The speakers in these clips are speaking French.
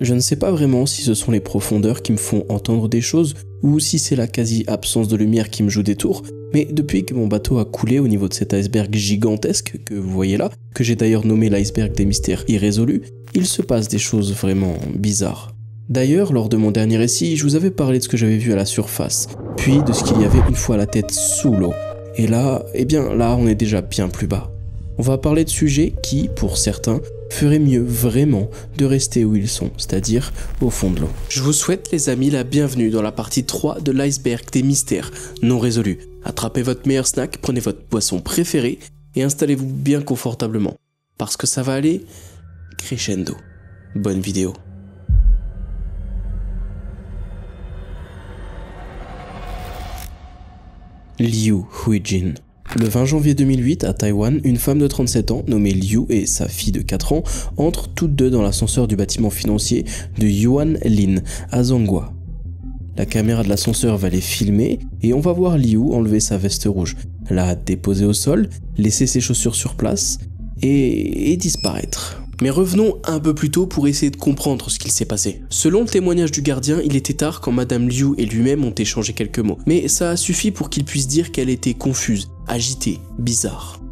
Je ne sais pas vraiment si ce sont les profondeurs qui me font entendre des choses ou si c'est la quasi-absence de lumière qui me joue des tours, mais depuis que mon bateau a coulé au niveau de cet iceberg gigantesque que vous voyez là, que j'ai d'ailleurs nommé l'iceberg des mystères irrésolus, il se passe des choses vraiment bizarres. D'ailleurs, lors de mon dernier récit, je vous avais parlé de ce que j'avais vu à la surface, puis de ce qu'il y avait une fois la tête sous l'eau. Et là, là, on est déjà bien plus bas. On va parler de sujets qui, pour certains, feraient mieux vraiment de rester où ils sont, c'est-à-dire au fond de l'eau. Je vous souhaite les amis la bienvenue dans la partie 3 de l'iceberg des mystères non résolus. Attrapez votre meilleur snack, prenez votre boisson préférée et installez-vous bien confortablement, parce que ça va aller crescendo. Bonne vidéo. Liu Huijin. Le 20 janvier 2008, à Taïwan, une femme de 37 ans, nommée Liu, et sa fille de 4 ans, entrent toutes deux dans l'ascenseur du bâtiment financier de Yuan Lin, à Zhonghua. La caméra de l'ascenseur va les filmer, et on va voir Liu enlever sa veste rouge, la déposer au sol, laisser ses chaussures sur place, et disparaître. Mais revenons un peu plus tôt pour essayer de comprendre ce qu'il s'est passé. Selon le témoignage du gardien, il était tard quand Madame Liu et lui-même ont échangé quelques mots. Mais ça a suffi pour qu'il puisse dire qu'elle était confuse, agitée, bizarre.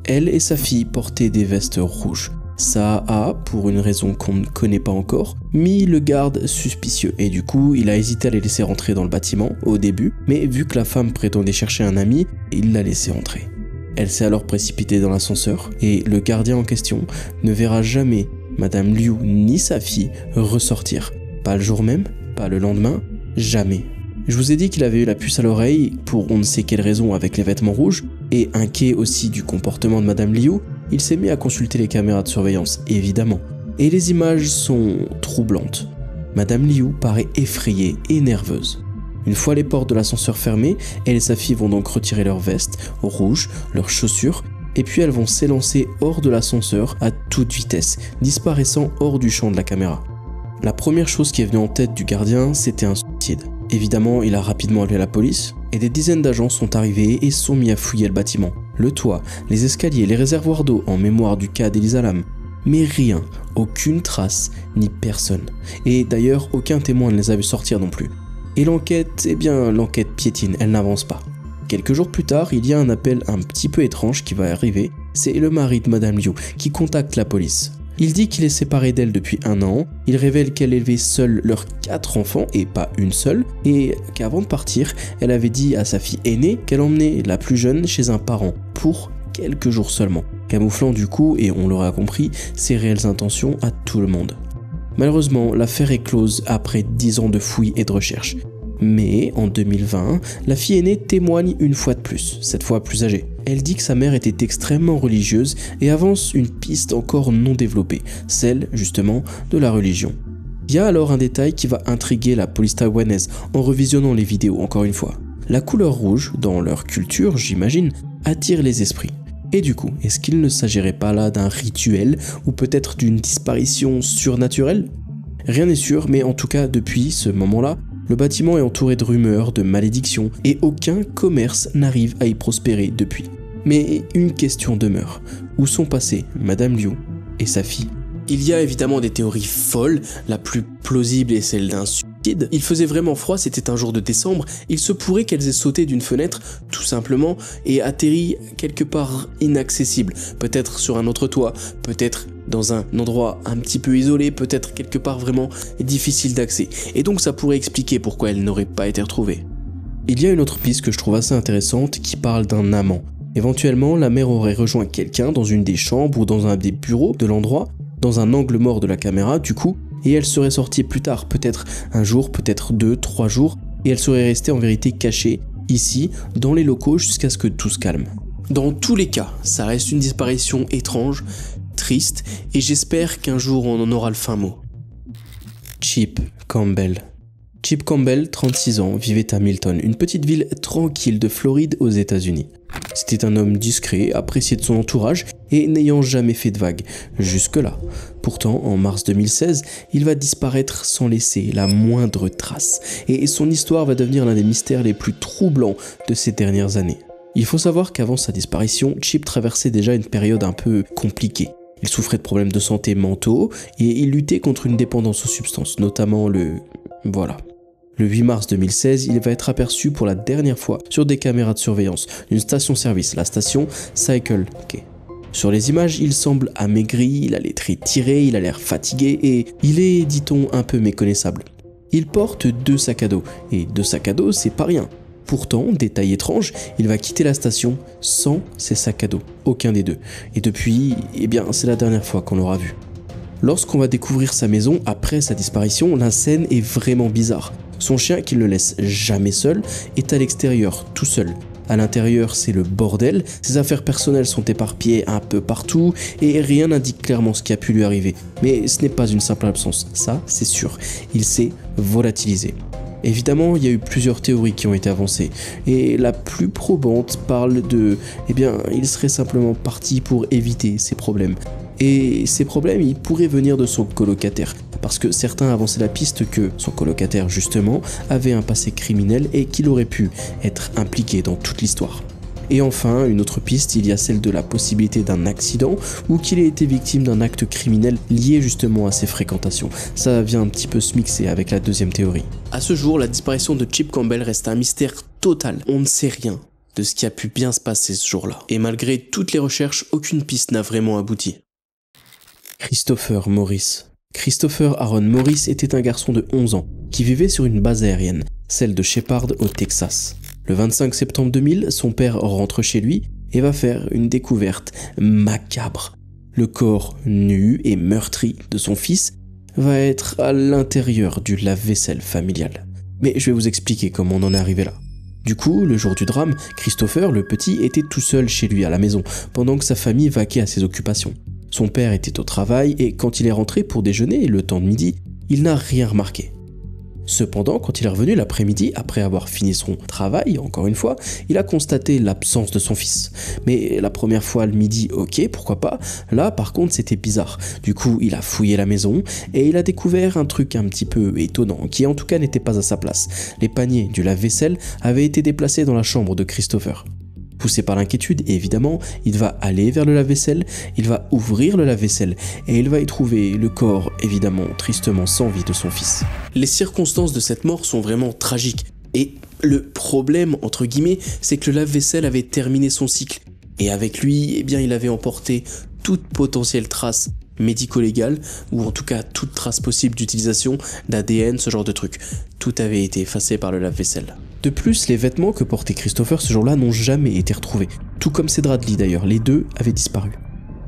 Elle et sa fille portaient des vestes rouges. Ça a, pour une raison qu'on ne connaît pas encore, mis le garde suspicieux. Et du coup, il a hésité à les laisser rentrer dans le bâtiment au début, mais vu que la femme prétendait chercher un ami, il l'a laissé entrer. Elle s'est alors précipitée dans l'ascenseur et le gardien en question ne verra jamais Madame Liu ni sa fille ressortir. Pas le jour même, pas le lendemain, jamais. Je vous ai dit qu'il avait eu la puce à l'oreille pour on ne sait quelle raison avec les vêtements rouges et inquiet aussi du comportement de Madame Liu, il s'est mis à consulter les caméras de surveillance, évidemment. Et les images sont troublantes. Madame Liu paraît effrayée et nerveuse. Une fois les portes de l'ascenseur fermées, elle et sa fille vont donc retirer leurs vestes rouges, leurs chaussures, et puis elles vont s'élancer hors de l'ascenseur à toute vitesse, disparaissant hors du champ de la caméra. La première chose qui est venue en tête du gardien, c'était un suicide. Évidemment, il a rapidement appelé la police, et des dizaines d'agents sont arrivés et sont mis à fouiller le bâtiment. Le toit, les escaliers, les réservoirs d'eau en mémoire du cas d'Elisa Lam. Mais rien, aucune trace, ni personne. Et d'ailleurs, aucun témoin ne les a vus sortir non plus. Et l'enquête, l'enquête piétine, elle n'avance pas. Quelques jours plus tard, il y a un appel un petit peu étrange qui va arriver. C'est le mari de Madame Liu qui contacte la police. Il dit qu'il est séparé d'elle depuis 1 an, il révèle qu'elle élevait seule leurs 4 enfants et pas une seule, et qu'avant de partir, elle avait dit à sa fille aînée qu'elle emmenait la plus jeune chez un parent, pour quelques jours seulement, camouflant du coup, et on l'aura compris, ses réelles intentions à tout le monde. Malheureusement, l'affaire est close après 10 ans de fouilles et de recherches. Mais en 2020, la fille aînée témoigne une fois de plus, cette fois plus âgée. Elle dit que sa mère était extrêmement religieuse et avance une piste encore non développée, celle justement de la religion. Il y a alors un détail qui va intriguer la police taïwanaise en revisionnant les vidéos encore une fois. La couleur rouge, dans leur culture j'imagine, attire les esprits. Et du coup, est-ce qu'il ne s'agirait pas là d'un rituel ou peut-être d'une disparition surnaturelle? Rien n'est sûr, mais en tout cas depuis ce moment-là, le bâtiment est entouré de rumeurs, de malédictions, et aucun commerce n'arrive à y prospérer depuis. Mais une question demeure. Où sont passées Madame Liu et sa fille? Il y a évidemment des théories folles, la plus plausible est celle d'un suicide. Il faisait vraiment froid, c'était un jour de décembre, il se pourrait qu'elles aient sauté d'une fenêtre, tout simplement, et atterri quelque part inaccessible, peut-être sur un autre toit, peut-être dans un endroit un petit peu isolé, peut-être quelque part vraiment difficile d'accès, et donc ça pourrait expliquer pourquoi elles n'auraient pas été retrouvées. Il y a une autre piste que je trouve assez intéressante qui parle d'un amant. Éventuellement, la mère aurait rejoint quelqu'un dans une des chambres ou dans un des bureaux de l'endroit, dans un angle mort de la caméra du coup, et elle serait sortie plus tard, peut-être un jour, peut-être 2, 3 jours, et elle serait restée en vérité cachée, ici, dans les locaux jusqu'à ce que tout se calme. Dans tous les cas, ça reste une disparition étrange, triste, et j'espère qu'un jour on en aura le fin mot. Chip Campbell. Chip Campbell, 36 ans, vivait à Milton, une petite ville tranquille de Floride aux États-Unis. C'était un homme discret, apprécié de son entourage et n'ayant jamais fait de vagues, jusque-là. Pourtant, en mars 2016, il va disparaître sans laisser la moindre trace, et son histoire va devenir l'un des mystères les plus troublants de ces dernières années. Il faut savoir qu'avant sa disparition, Chip traversait déjà une période un peu compliquée. Il souffrait de problèmes de santé mentaux et il luttait contre une dépendance aux substances, notamment voilà. Le 8 mars 2016, il va être aperçu pour la dernière fois sur des caméras de surveillance d'une station-service, la station Cycle Quay. Sur les images, il semble amaigri, il a les traits tirés, il a l'air fatigué et il est, dit-on, un peu méconnaissable. Il porte 2 sacs à dos, et 2 sacs à dos, c'est pas rien. Pourtant, détail étrange, il va quitter la station sans ses sacs à dos, aucun des deux. Et depuis, c'est la dernière fois qu'on l'aura vu. Lorsqu'on va découvrir sa maison après sa disparition, la scène est vraiment bizarre. Son chien, qui ne le laisse jamais seul, est à l'extérieur, tout seul. À l'intérieur, c'est le bordel, ses affaires personnelles sont éparpillées un peu partout et rien n'indique clairement ce qui a pu lui arriver. Mais ce n'est pas une simple absence, ça c'est sûr, il s'est volatilisé. Évidemment, il y a eu plusieurs théories qui ont été avancées et la plus probante parle de, il serait simplement parti pour éviter ces problèmes. Et ces problèmes, ils pourraient venir de son colocataire, parce que certains avançaient la piste que son colocataire, justement, avait un passé criminel et qu'il aurait pu être impliqué dans toute l'histoire. Et enfin, une autre piste, il y a celle de la possibilité d'un accident ou qu'il ait été victime d'un acte criminel lié justement à ses fréquentations. Ça vient un petit peu se mixer avec la deuxième théorie. À ce jour, la disparition de Chip Campbell reste un mystère total. On ne sait rien de ce qui a pu bien se passer ce jour-là. Et malgré toutes les recherches, aucune piste n'a vraiment abouti. Christopher Morris. Christopher Aaron Morris était un garçon de 11 ans qui vivait sur une base aérienne, celle de Sheppard au Texas. Le 25 septembre 2000, son père rentre chez lui et va faire une découverte macabre. Le corps nu et meurtri de son fils va être à l'intérieur du lave-vaisselle familial. Mais je vais vous expliquer comment on en est arrivé là. Du coup, le jour du drame, Christopher, le petit, était tout seul chez lui à la maison, pendant que sa famille vaquait à ses occupations. Son père était au travail et quand il est rentré pour déjeuner, le temps de midi, il n'a rien remarqué. Cependant, quand il est revenu l'après-midi, après avoir fini son travail, encore une fois, il a constaté l'absence de son fils. Mais la première fois le midi, ok, pourquoi pas. Là, par contre, c'était bizarre. Du coup, il a fouillé la maison et il a découvert un truc un petit peu étonnant, qui en tout cas n'était pas à sa place. Les paniers du lave-vaisselle avaient été déplacés dans la chambre de Christopher. Poussé par l'inquiétude, évidemment, il va aller vers le lave-vaisselle, il va ouvrir le lave-vaisselle et il va y trouver le corps, évidemment, tristement sans vie de son fils. Les circonstances de cette mort sont vraiment tragiques. Et le problème, entre guillemets, c'est que le lave-vaisselle avait terminé son cycle. Et avec lui, il avait emporté toute potentielle trace médico-légale, ou en tout cas toute trace possible d'utilisation d'ADN, ce genre de truc. Tout avait été effacé par le lave-vaisselle. De plus, les vêtements que portait Christopher ce jour-là n'ont jamais été retrouvés, tout comme ses draps de lit d'ailleurs, les deux avaient disparu.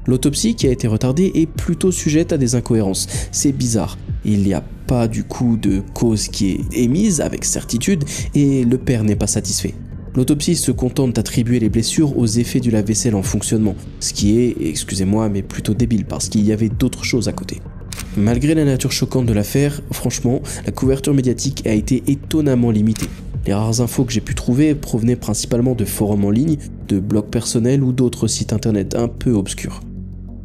L'autopsie qui a été retardée est plutôt sujette à des incohérences, c'est bizarre. Il n'y a pas du coup de cause qui est émise avec certitude et le père n'est pas satisfait. L'autopsie se contente d'attribuer les blessures aux effets du lave-vaisselle en fonctionnement, ce qui est, excusez-moi, mais plutôt débile parce qu'il y avait d'autres choses à côté. Malgré la nature choquante de l'affaire, franchement, la couverture médiatique a été étonnamment limitée. Les rares infos que j'ai pu trouver provenaient principalement de forums en ligne, de blogs personnels ou d'autres sites internet un peu obscurs.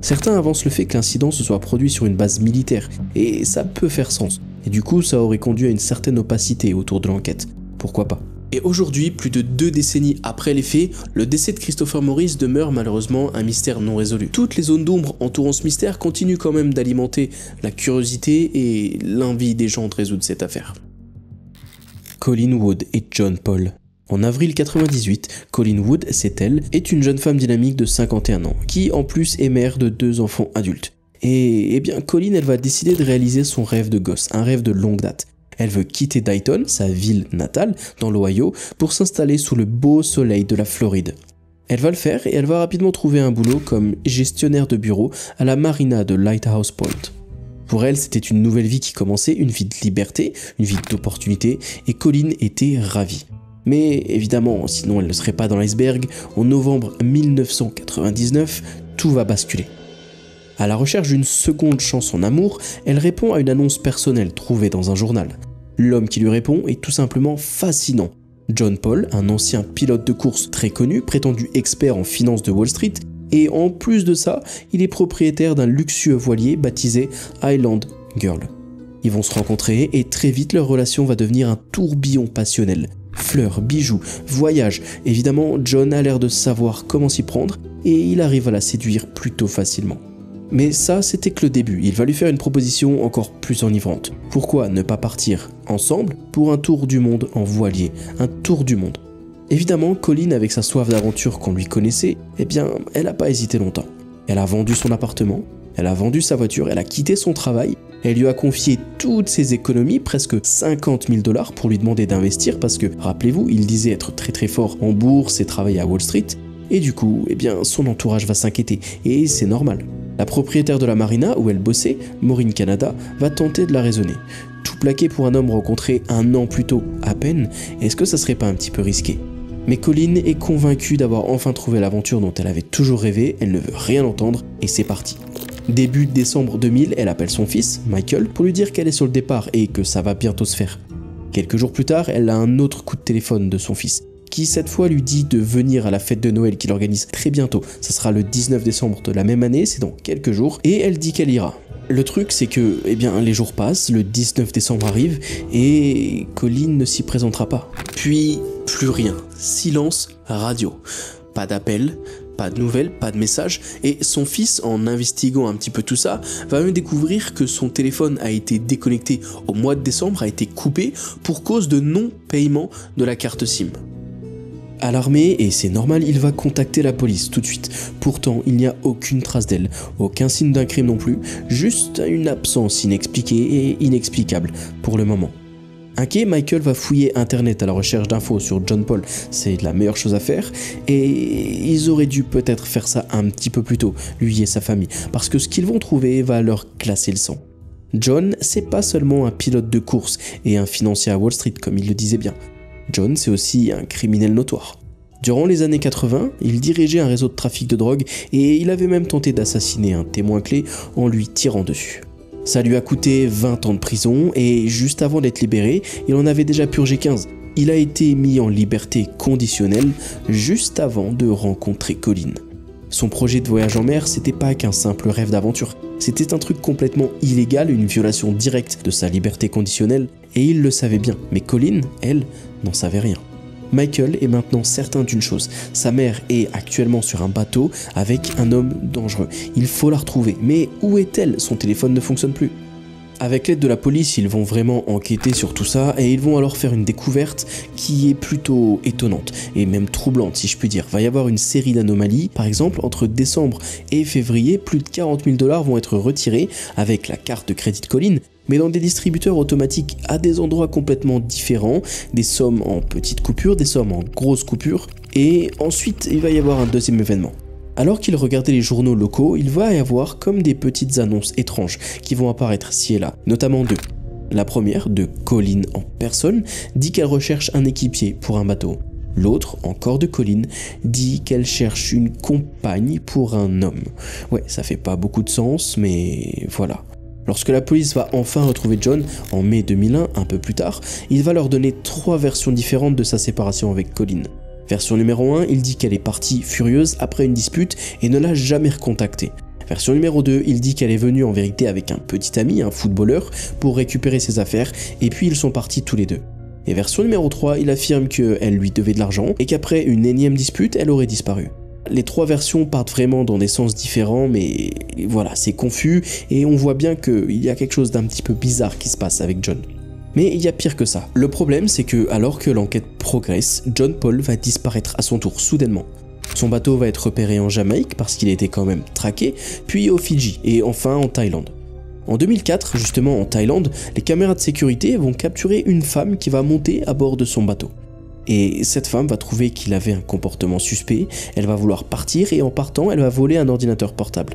Certains avancent le fait que l'incident se soit produit sur une base militaire, et ça peut faire sens, et du coup ça aurait conduit à une certaine opacité autour de l'enquête. Pourquoi pas ? Et aujourd'hui, plus de 2 décennies après les faits, le décès de Christopher Morris demeure malheureusement un mystère non résolu. Toutes les zones d'ombre entourant ce mystère continuent quand même d'alimenter la curiosité et l'envie des gens de résoudre cette affaire. Colleen Wood et John Paul. En avril 98, Colleen Wood, c'est elle, est une jeune femme dynamique de 51 ans, qui en plus est mère de 2 enfants adultes. Et Colleen, elle va décider de réaliser son rêve de gosse, un rêve de longue date. Elle veut quitter Dayton, sa ville natale, dans l'Ohio, pour s'installer sous le beau soleil de la Floride. Elle va le faire et elle va rapidement trouver un boulot comme gestionnaire de bureau à la marina de Lighthouse Point. Pour elle, c'était une nouvelle vie qui commençait, une vie de liberté, une vie d'opportunité, et Colleen était ravie. Mais évidemment, sinon elle ne serait pas dans l'iceberg, en novembre 1999, tout va basculer. À la recherche d'une seconde chance en amour, elle répond à une annonce personnelle trouvée dans un journal. L'homme qui lui répond est tout simplement fascinant. John Paul, un ancien pilote de course très connu, prétendu expert en finance de Wall Street, et en plus de ça, il est propriétaire d'un luxueux voilier baptisé Island Girl. Ils vont se rencontrer et très vite leur relation va devenir un tourbillon passionnel. Fleurs, bijoux, voyages, évidemment John a l'air de savoir comment s'y prendre et il arrive à la séduire plutôt facilement. Mais ça, c'était que le début. Il va lui faire une proposition encore plus enivrante. Pourquoi ne pas partir ensemble pour un tour du monde en voilier? Un tour du monde. Évidemment, Colleen, avec sa soif d'aventure qu'on lui connaissait, eh bien, elle n'a pas hésité longtemps. Elle a vendu son appartement, elle a vendu sa voiture, elle a quitté son travail, elle lui a confié toutes ses économies, presque 50 000 $, pour lui demander d'investir parce que, rappelez-vous, il disait être très très fort en bourse et travailler à Wall Street. Et du coup, eh bien, son entourage va s'inquiéter, et c'est normal. La propriétaire de la marina où elle bossait, Maureen Canada, va tenter de la raisonner. Tout plaqué pour un homme rencontré un an plus tôt, à peine, est-ce que ça serait pas un petit peu risqué? Mais Colleen est convaincue d'avoir enfin trouvé l'aventure dont elle avait toujours rêvé, elle ne veut rien entendre, et c'est parti. Début décembre 2000, elle appelle son fils, Michael, pour lui dire qu'elle est sur le départ et que ça va bientôt se faire. Quelques jours plus tard, elle a un autre coup de téléphone de son fils, qui cette fois lui dit de venir à la fête de Noël qu'il organise très bientôt. Ça sera le 19 décembre de la même année, c'est dans quelques jours, et elle dit qu'elle ira. Le truc, c'est que, eh bien, les jours passent, le 19 décembre arrive, et Colleen ne s'y présentera pas. Puis, plus rien. Silence radio. Pas d'appel, pas de nouvelles, pas de messages, et son fils, en investiguant un petit peu tout ça, va même découvrir que son téléphone a été déconnecté au mois de décembre, a été coupé pour cause de non-paiement de la carte SIM. Alarmé, et c'est normal, il va contacter la police tout de suite. Pourtant, il n'y a aucune trace d'elle, aucun signe d'un crime non plus, juste une absence inexpliquée et inexplicable pour le moment. Inquiet, Michael va fouiller internet à la recherche d'infos sur John Paul, c'est la meilleure chose à faire, et ils auraient dû peut-être faire ça un petit peu plus tôt, lui et sa famille, parce que ce qu'ils vont trouver va leur glacer le sang. John, c'est pas seulement un pilote de course et un financier à Wall Street comme il le disait bien. John, c'est aussi un criminel notoire. Durant les années 80, il dirigeait un réseau de trafic de drogue et il avait même tenté d'assassiner un témoin clé en lui tirant dessus. Ça lui a coûté 20 ans de prison et juste avant d'être libéré, il en avait déjà purgé 15. Il a été mis en liberté conditionnelle juste avant de rencontrer Colleen. Son projet de voyage en mer, c'était pas qu'un simple rêve d'aventure. C'était un truc complètement illégal, une violation directe de sa liberté conditionnelle, et il le savait bien. Mais Colleen, elle, n'en savait rien. Michael est maintenant certain d'une chose, sa mère est actuellement sur un bateau avec un homme dangereux. Il faut la retrouver, mais où est-elle? Son téléphone ne fonctionne plus. Avec l'aide de la police, ils vont vraiment enquêter sur tout ça et ils vont alors faire une découverte qui est plutôt étonnante et même troublante si je puis dire. Il va y avoir une série d'anomalies, par exemple entre décembre et février, plus de 40 000 $ vont être retirés avec la carte de crédit de Colleen, mais dans des distributeurs automatiques à des endroits complètement différents, des sommes en petites coupures, des sommes en grosses coupures, et ensuite il va y avoir un deuxième événement. Alors qu'il regardait les journaux locaux, il va y avoir comme des petites annonces étranges qui vont apparaître ci et là, notamment deux. La première, de Colleen en personne, dit qu'elle recherche un équipier pour un bateau. L'autre, encore de Colleen, dit qu'elle cherche une compagne pour un homme. Ouais, ça fait pas beaucoup de sens, mais voilà. Lorsque la police va enfin retrouver John, en mai 2001, un peu plus tard, il va leur donner 3 versions différentes de sa séparation avec Colleen. Version numéro 1, il dit qu'elle est partie furieuse après une dispute et ne l'a jamais recontactée. Version numéro 2, il dit qu'elle est venue en vérité avec un petit ami, un footballeur, pour récupérer ses affaires, et puis ils sont partis tous les deux. Et version numéro 3, il affirme qu'elle lui devait de l'argent et qu'après une énième dispute, elle aurait disparu. Les 3 versions partent vraiment dans des sens différents, mais voilà, c'est confus et on voit bien qu'il y a quelque chose d'un petit peu bizarre qui se passe avec John. Mais il y a pire que ça. Le problème, c'est que alors que l'enquête progresse, John Paul va disparaître à son tour soudainement. Son bateau va être repéré en Jamaïque parce qu'il était quand même traqué, puis aux Fidji et enfin en Thaïlande. En 2004, justement en Thaïlande, les caméras de sécurité vont capturer une femme qui va monter à bord de son bateau. Et cette femme va trouver qu'il avait un comportement suspect, elle va vouloir partir et en partant, elle va voler un ordinateur portable.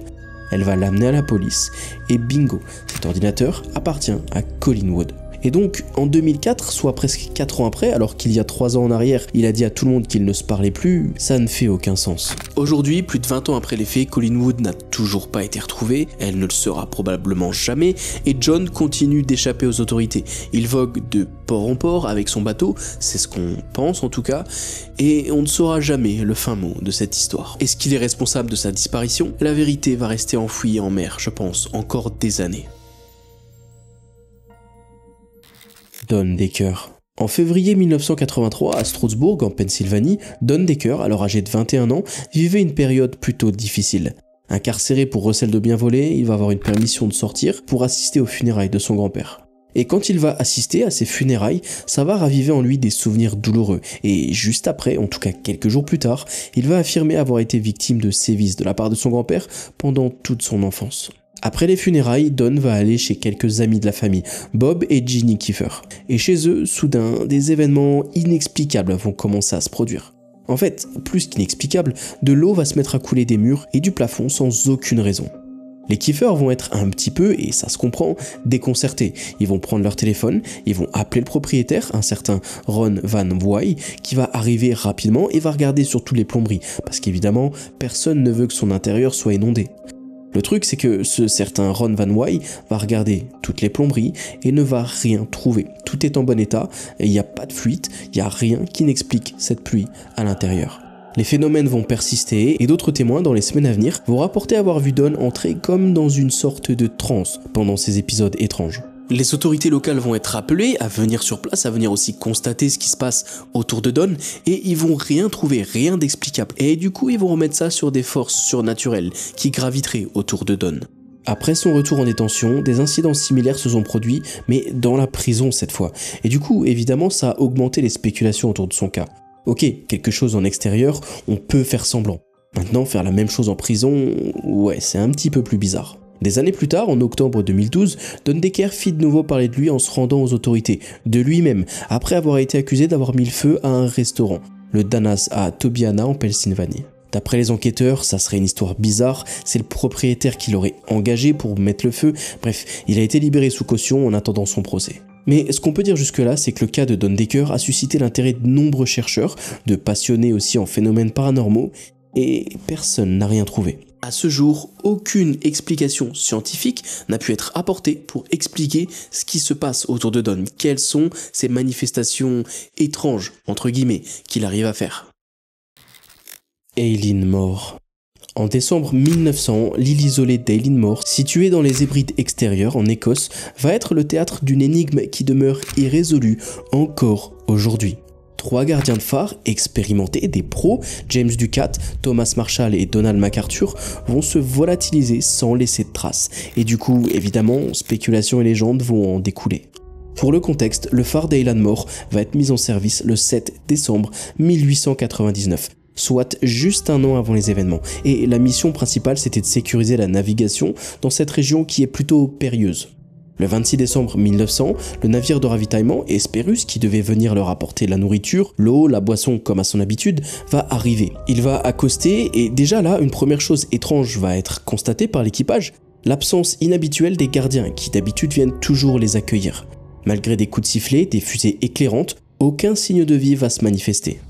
Elle va l'amener à la police et bingo, cet ordinateur appartient à Colleen Wood. Et donc, en 2004, soit presque 4 ans après, alors qu'il y a 3 ans en arrière, il a dit à tout le monde qu'il ne se parlait plus, ça ne fait aucun sens. Aujourd'hui, plus de 20 ans après les faits, Colleen Wood n'a toujours pas été retrouvée, elle ne le sera probablement jamais, et John continue d'échapper aux autorités. Il vogue de port en port avec son bateau, c'est ce qu'on pense en tout cas, et on ne saura jamais le fin mot de cette histoire. Est-ce qu'il est responsable de sa disparition? La vérité va rester enfouie en mer, je pense, encore des années. Don Decker. En février 1983, à Stroudsburg, en Pennsylvanie, Don Decker, alors âgé de 21 ans, vivait une période plutôt difficile. Incarcéré pour recel de biens volés, il va avoir une permission de sortir pour assister aux funérailles de son grand-père. Et quand il va assister à ces funérailles, ça va raviver en lui des souvenirs douloureux. Et juste après, en tout cas quelques jours plus tard, il va affirmer avoir été victime de sévices de la part de son grand-père pendant toute son enfance. Après les funérailles, Don va aller chez quelques amis de la famille, Bob et Ginny Kiefer. Et chez eux, soudain, des événements inexplicables vont commencer à se produire. En fait, plus qu'inexplicable, de l'eau va se mettre à couler des murs et du plafond sans aucune raison. Les Kiefer vont être un petit peu, et ça se comprend, déconcertés. Ils vont prendre leur téléphone, ils vont appeler le propriétaire, un certain Ron Van Wyck, qui va arriver rapidement et va regarder sur toutes les plomberies, parce qu'évidemment, personne ne veut que son intérieur soit inondé. Le truc, c'est que ce certain Ron Van Wyck va regarder toutes les plomberies et ne va rien trouver. Tout est en bon état, et il n'y a pas de fuite, il n'y a rien qui n'explique cette pluie à l'intérieur. Les phénomènes vont persister et d'autres témoins dans les semaines à venir vont rapporter avoir vu Don entrer comme dans une sorte de transe pendant ces épisodes étranges. Les autorités locales vont être appelées à venir sur place, à venir aussi constater ce qui se passe autour de Don et ils vont rien trouver, rien d'explicable. Et du coup, ils vont remettre ça sur des forces surnaturelles qui graviteraient autour de Don. Après son retour en détention, des incidents similaires se sont produits, mais dans la prison cette fois. Et du coup, évidemment, ça a augmenté les spéculations autour de son cas. Ok, quelque chose en extérieur, on peut faire semblant. Maintenant, faire la même chose en prison, ouais, c'est un petit peu plus bizarre. Des années plus tard, en octobre 2012, Don Decker fit de nouveau parler de lui en se rendant aux autorités, de lui-même, après avoir été accusé d'avoir mis le feu à un restaurant, le Dana's à Tobiana en Pennsylvanie. D'après les enquêteurs, ça serait une histoire bizarre, c'est le propriétaire qui l'aurait engagé pour mettre le feu, bref, il a été libéré sous caution en attendant son procès. Mais ce qu'on peut dire jusque-là, c'est que le cas de Don Decker a suscité l'intérêt de nombreux chercheurs, de passionnés aussi en phénomènes paranormaux, et personne n'a rien trouvé. À ce jour, aucune explication scientifique n'a pu être apportée pour expliquer ce qui se passe autour de Don. Quelles sont ces manifestations étranges, entre guillemets, qu'il arrive à faire. Eileen Moore. En décembre 1900, l'île isolée d'Eileen Moore, située dans les Hébrides extérieures en Écosse, va être le théâtre d'une énigme qui demeure irrésolue encore aujourd'hui. 3 gardiens de phare expérimentés, des pros, James Ducat, Thomas Marshall et Donald MacArthur, vont se volatiliser sans laisser de traces. Et du coup, évidemment, spéculations et légendes vont en découler. Pour le contexte, le phare d'Eileen Moore va être mis en service le 7 décembre 1899. Soit juste un an avant les événements. Et la mission principale, c'était de sécuriser la navigation dans cette région qui est plutôt périlleuse. Le 26 décembre 1900, le navire de ravitaillement, Hesperus, qui devait venir leur apporter la nourriture, l'eau, la boisson comme à son habitude, va arriver. Il va accoster et déjà là, une première chose étrange va être constatée par l'équipage, l'absence inhabituelle des gardiens qui d'habitude viennent toujours les accueillir. Malgré des coups de sifflet, des fusées éclairantes, aucun signe de vie va se manifester.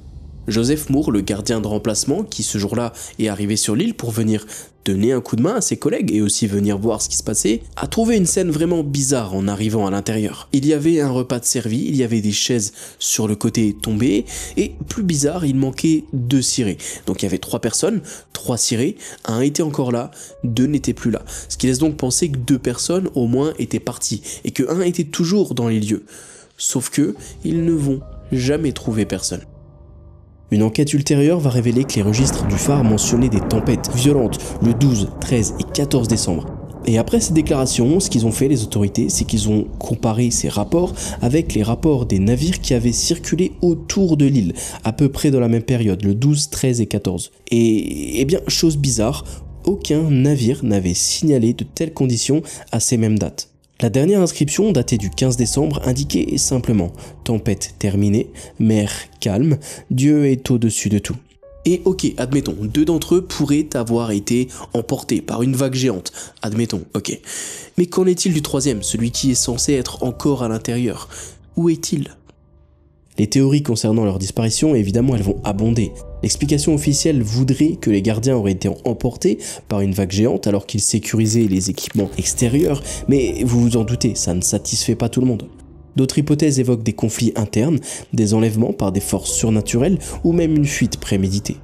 Joseph Moore, le gardien de remplacement, qui ce jour-là est arrivé sur l'île pour venir donner un coup de main à ses collègues et aussi venir voir ce qui se passait, a trouvé une scène vraiment bizarre en arrivant à l'intérieur. Il y avait un repas de servi, il y avait des chaises sur le côté tombées, et plus bizarre, il manquait 2 cirés. Donc il y avait 3 personnes, 3 cirés, un était encore là, 2 n'étaient plus là. Ce qui laisse donc penser que 2 personnes au moins étaient parties, et que 1 était toujours dans les lieux. Sauf que, ils ne vont jamais trouver personne. Une enquête ultérieure va révéler que les registres du phare mentionnaient des tempêtes violentes le 12, 13 et 14 décembre. Et après ces déclarations, ce qu'ils ont fait les autorités, c'est qu'ils ont comparé ces rapports avec les rapports des navires qui avaient circulé autour de l'île, à peu près dans la même période, le 12, 13 et 14. Et bien, chose bizarre, aucun navire n'avait signalé de telles conditions à ces mêmes dates. La dernière inscription, datée du 15 décembre, indiquait simplement « Tempête terminée, mer calme, Dieu est au-dessus de tout ». Et ok, admettons, 2 d'entre eux pourraient avoir été emportés par une vague géante, admettons, ok. Mais qu'en est-il du 3e, celui qui est censé être encore à l'intérieur? Où est-il? Les théories concernant leur disparition, évidemment, elles vont abonder. L'explication officielle voudrait que les gardiens auraient été emportés par une vague géante alors qu'ils sécurisaient les équipements extérieurs, mais vous vous en doutez, ça ne satisfait pas tout le monde. D'autres hypothèses évoquent des conflits internes, des enlèvements par des forces surnaturelles ou même une fuite préméditée.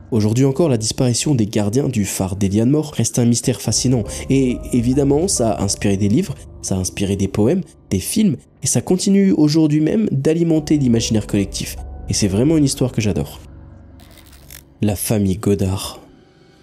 Aujourd'hui encore, la disparition des gardiens du phare d'Eileen Moore reste un mystère fascinant et évidemment ça a inspiré des livres, ça a inspiré des poèmes, des films et ça continue aujourd'hui même d'alimenter l'imaginaire collectif. Et c'est vraiment une histoire que j'adore. La famille Goddard.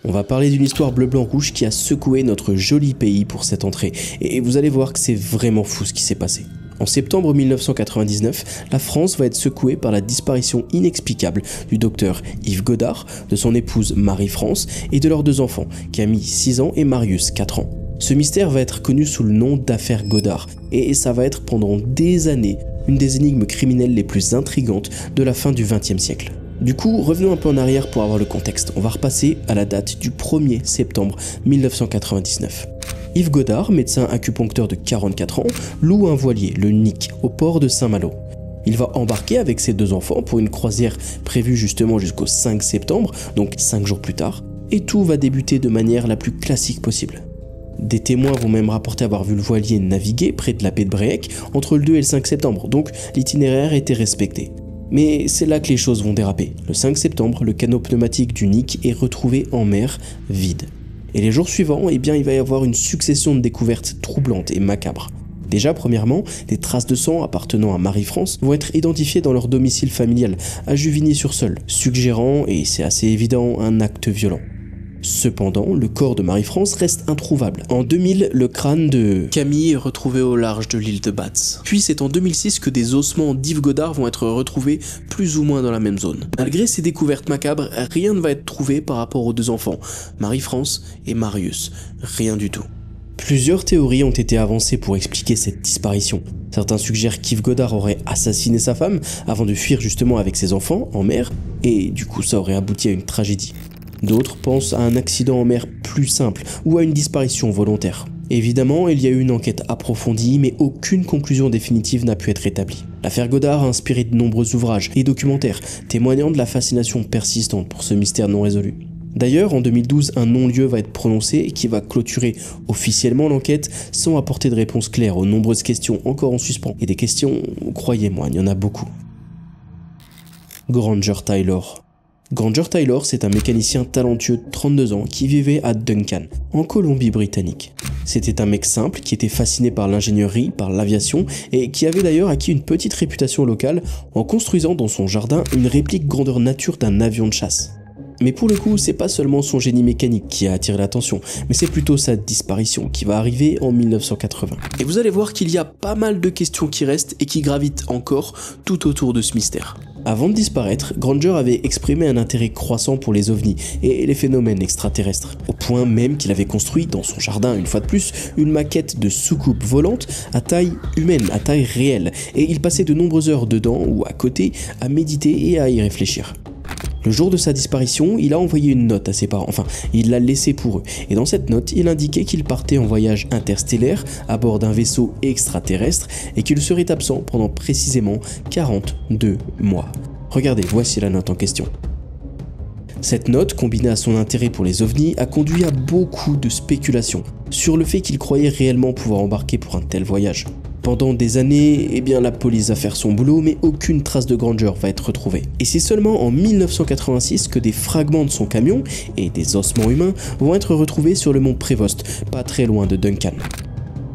On va parler d'une histoire bleu-blanc-rouge qui a secoué notre joli pays pour cette entrée, et vous allez voir que c'est vraiment fou ce qui s'est passé. En septembre 1999, la France va être secouée par la disparition inexplicable du docteur Yves Godard, de son épouse Marie-France et de leurs 2 enfants, Camille 6 ans et Marius 4 ans. Ce mystère va être connu sous le nom d'affaire Godard, et ça va être pendant des années une des énigmes criminelles les plus intrigantes de la fin du XXe siècle. Du coup, revenons un peu en arrière pour avoir le contexte. On va repasser à la date du 1er septembre 1999. Yves Godard, médecin acupuncteur de 44 ans, loue un voilier, le Nick, au port de Saint-Malo. Il va embarquer avec ses 2 enfants pour une croisière prévue justement jusqu'au 5 septembre, donc 5 jours plus tard, et tout va débuter de manière la plus classique possible. Des témoins vont même rapporter avoir vu le voilier naviguer près de la baie de Bréhec entre le 2 et le 5 septembre, donc l'itinéraire était respecté. Mais c'est là que les choses vont déraper. Le 5 septembre, le canot pneumatique du Nick est retrouvé en mer, vide. Et les jours suivants, il va y avoir une succession de découvertes troublantes et macabres. Déjà, premièrement, des traces de sang appartenant à Marie-France vont être identifiées dans leur domicile familial, à Juvigny-sur-Seulles, suggérant, et c'est assez évident, un acte violent. Cependant, le corps de Marie-France reste introuvable. En 2000, le crâne de Camille est retrouvé au large de l'île de Batz. Puis c'est en 2006 que des ossements d'Yves Godard vont être retrouvés plus ou moins dans la même zone. Malgré ces découvertes macabres, rien ne va être trouvé par rapport aux 2 enfants, Marie-France et Marius. Rien du tout. Plusieurs théories ont été avancées pour expliquer cette disparition. Certains suggèrent qu'Yves Godard aurait assassiné sa femme avant de fuir justement avec ses enfants en mer, et du coup ça aurait abouti à une tragédie. D'autres pensent à un accident en mer plus simple ou à une disparition volontaire. Évidemment, il y a eu une enquête approfondie, mais aucune conclusion définitive n'a pu être établie. L'affaire Godard a inspiré de nombreux ouvrages et documentaires, témoignant de la fascination persistante pour ce mystère non résolu. D'ailleurs, en 2012, un non-lieu va être prononcé qui va clôturer officiellement l'enquête sans apporter de réponse claire aux nombreuses questions encore en suspens. Et des questions, croyez-moi, il y en a beaucoup. Granger Taylor. Granger Taylor, c'est un mécanicien talentueux de 32 ans qui vivait à Duncan, en Colombie-Britannique. C'était un mec simple qui était fasciné par l'ingénierie, par l'aviation et qui avait d'ailleurs acquis une petite réputation locale en construisant dans son jardin une réplique grandeur nature d'un avion de chasse. Mais pour le coup, c'est pas seulement son génie mécanique qui a attiré l'attention, mais c'est plutôt sa disparition qui va arriver en 1980. Et vous allez voir qu'il y a pas mal de questions qui restent et qui gravitent encore tout autour de ce mystère. Avant de disparaître, Granger avait exprimé un intérêt croissant pour les ovnis et les phénomènes extraterrestres, au point même qu'il avait construit dans son jardin, une fois de plus, une maquette de soucoupe volante à taille humaine, à taille réelle, et il passait de nombreuses heures dedans ou à côté à méditer et à y réfléchir. Le jour de sa disparition, il a envoyé une note à ses parents, enfin, il l'a laissée pour eux, et dans cette note, il indiquait qu'il partait en voyage interstellaire à bord d'un vaisseau extraterrestre et qu'il serait absent pendant précisément 42 mois. Regardez, voici la note en question. Cette note, combinée à son intérêt pour les ovnis, a conduit à beaucoup de spéculations sur le fait qu'il croyait réellement pouvoir embarquer pour un tel voyage. Pendant des années, la police va faire son boulot, mais aucune trace de Granger va être retrouvée. Et c'est seulement en 1986 que des fragments de son camion et des ossements humains vont être retrouvés sur le mont Prévost, pas très loin de Duncan.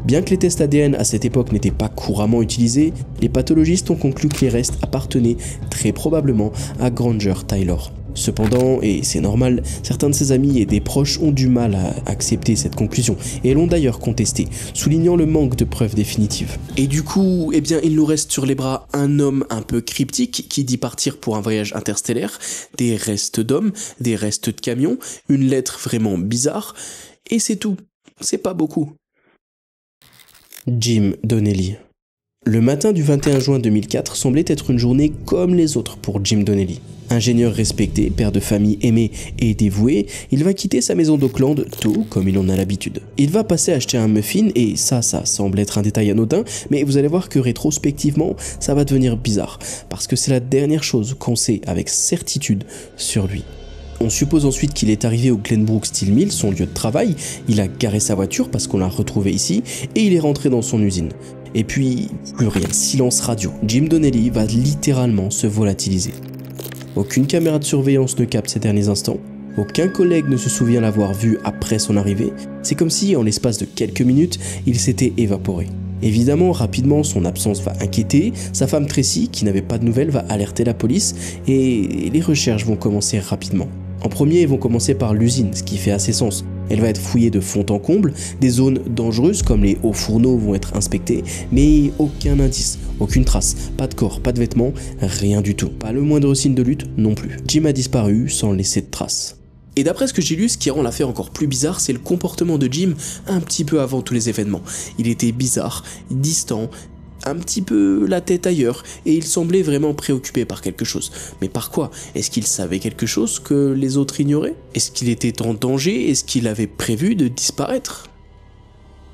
Bien que les tests ADN à cette époque n'étaient pas couramment utilisés, les pathologistes ont conclu que les restes appartenaient très probablement à Granger Taylor. Cependant, et c'est normal, certains de ses amis et des proches ont du mal à accepter cette conclusion et l'ont d'ailleurs contesté, soulignant le manque de preuves définitives. Et du coup, il nous reste sur les bras un homme un peu cryptique qui dit partir pour un voyage interstellaire, des restes d'hommes, des restes de camions, une lettre vraiment bizarre, et c'est tout. C'est pas beaucoup. Jim Donnelly. Le matin du 21 juin 2004 semblait être une journée comme les autres pour Jim Donnelly. Ingénieur respecté, père de famille aimé et dévoué, il va quitter sa maison d'Auckland tôt comme il en a l'habitude. Il va passer acheter un muffin et ça semble être un détail anodin, mais vous allez voir que rétrospectivement, ça va devenir bizarre, parce que c'est la dernière chose qu'on sait avec certitude sur lui. On suppose ensuite qu'il est arrivé au Glenbrook Steel Mill, son lieu de travail, il a garé sa voiture parce qu'on l'a retrouvé ici, et il est rentré dans son usine. Et puis, plus rien, silence radio. Jim Donnelly va littéralement se volatiliser. Aucune caméra de surveillance ne capte ces derniers instants, aucun collègue ne se souvient l'avoir vu après son arrivée, c'est comme si, en l'espace de quelques minutes, il s'était évaporé. Évidemment, rapidement, son absence va inquiéter, sa femme Tracy, qui n'avait pas de nouvelles, va alerter la police, et les recherches vont commencer rapidement. En premier, ils vont commencer par l'usine, ce qui fait assez sens. Elle va être fouillée de fond en comble, des zones dangereuses comme les hauts fourneaux vont être inspectées, mais aucun indice, aucune trace, pas de corps, pas de vêtements, rien du tout. Pas le moindre signe de lutte non plus. Jim a disparu sans laisser de traces. Et d'après ce que j'ai lu, ce qui rend l'affaire encore plus bizarre, c'est le comportement de Jim un petit peu avant tous les événements. Il était bizarre, distant, un petit peu la tête ailleurs, et il semblait vraiment préoccupé par quelque chose. Mais par quoi? Est-ce qu'il savait quelque chose que les autres ignoraient? Est-ce qu'il était en danger? Est-ce qu'il avait prévu de disparaître?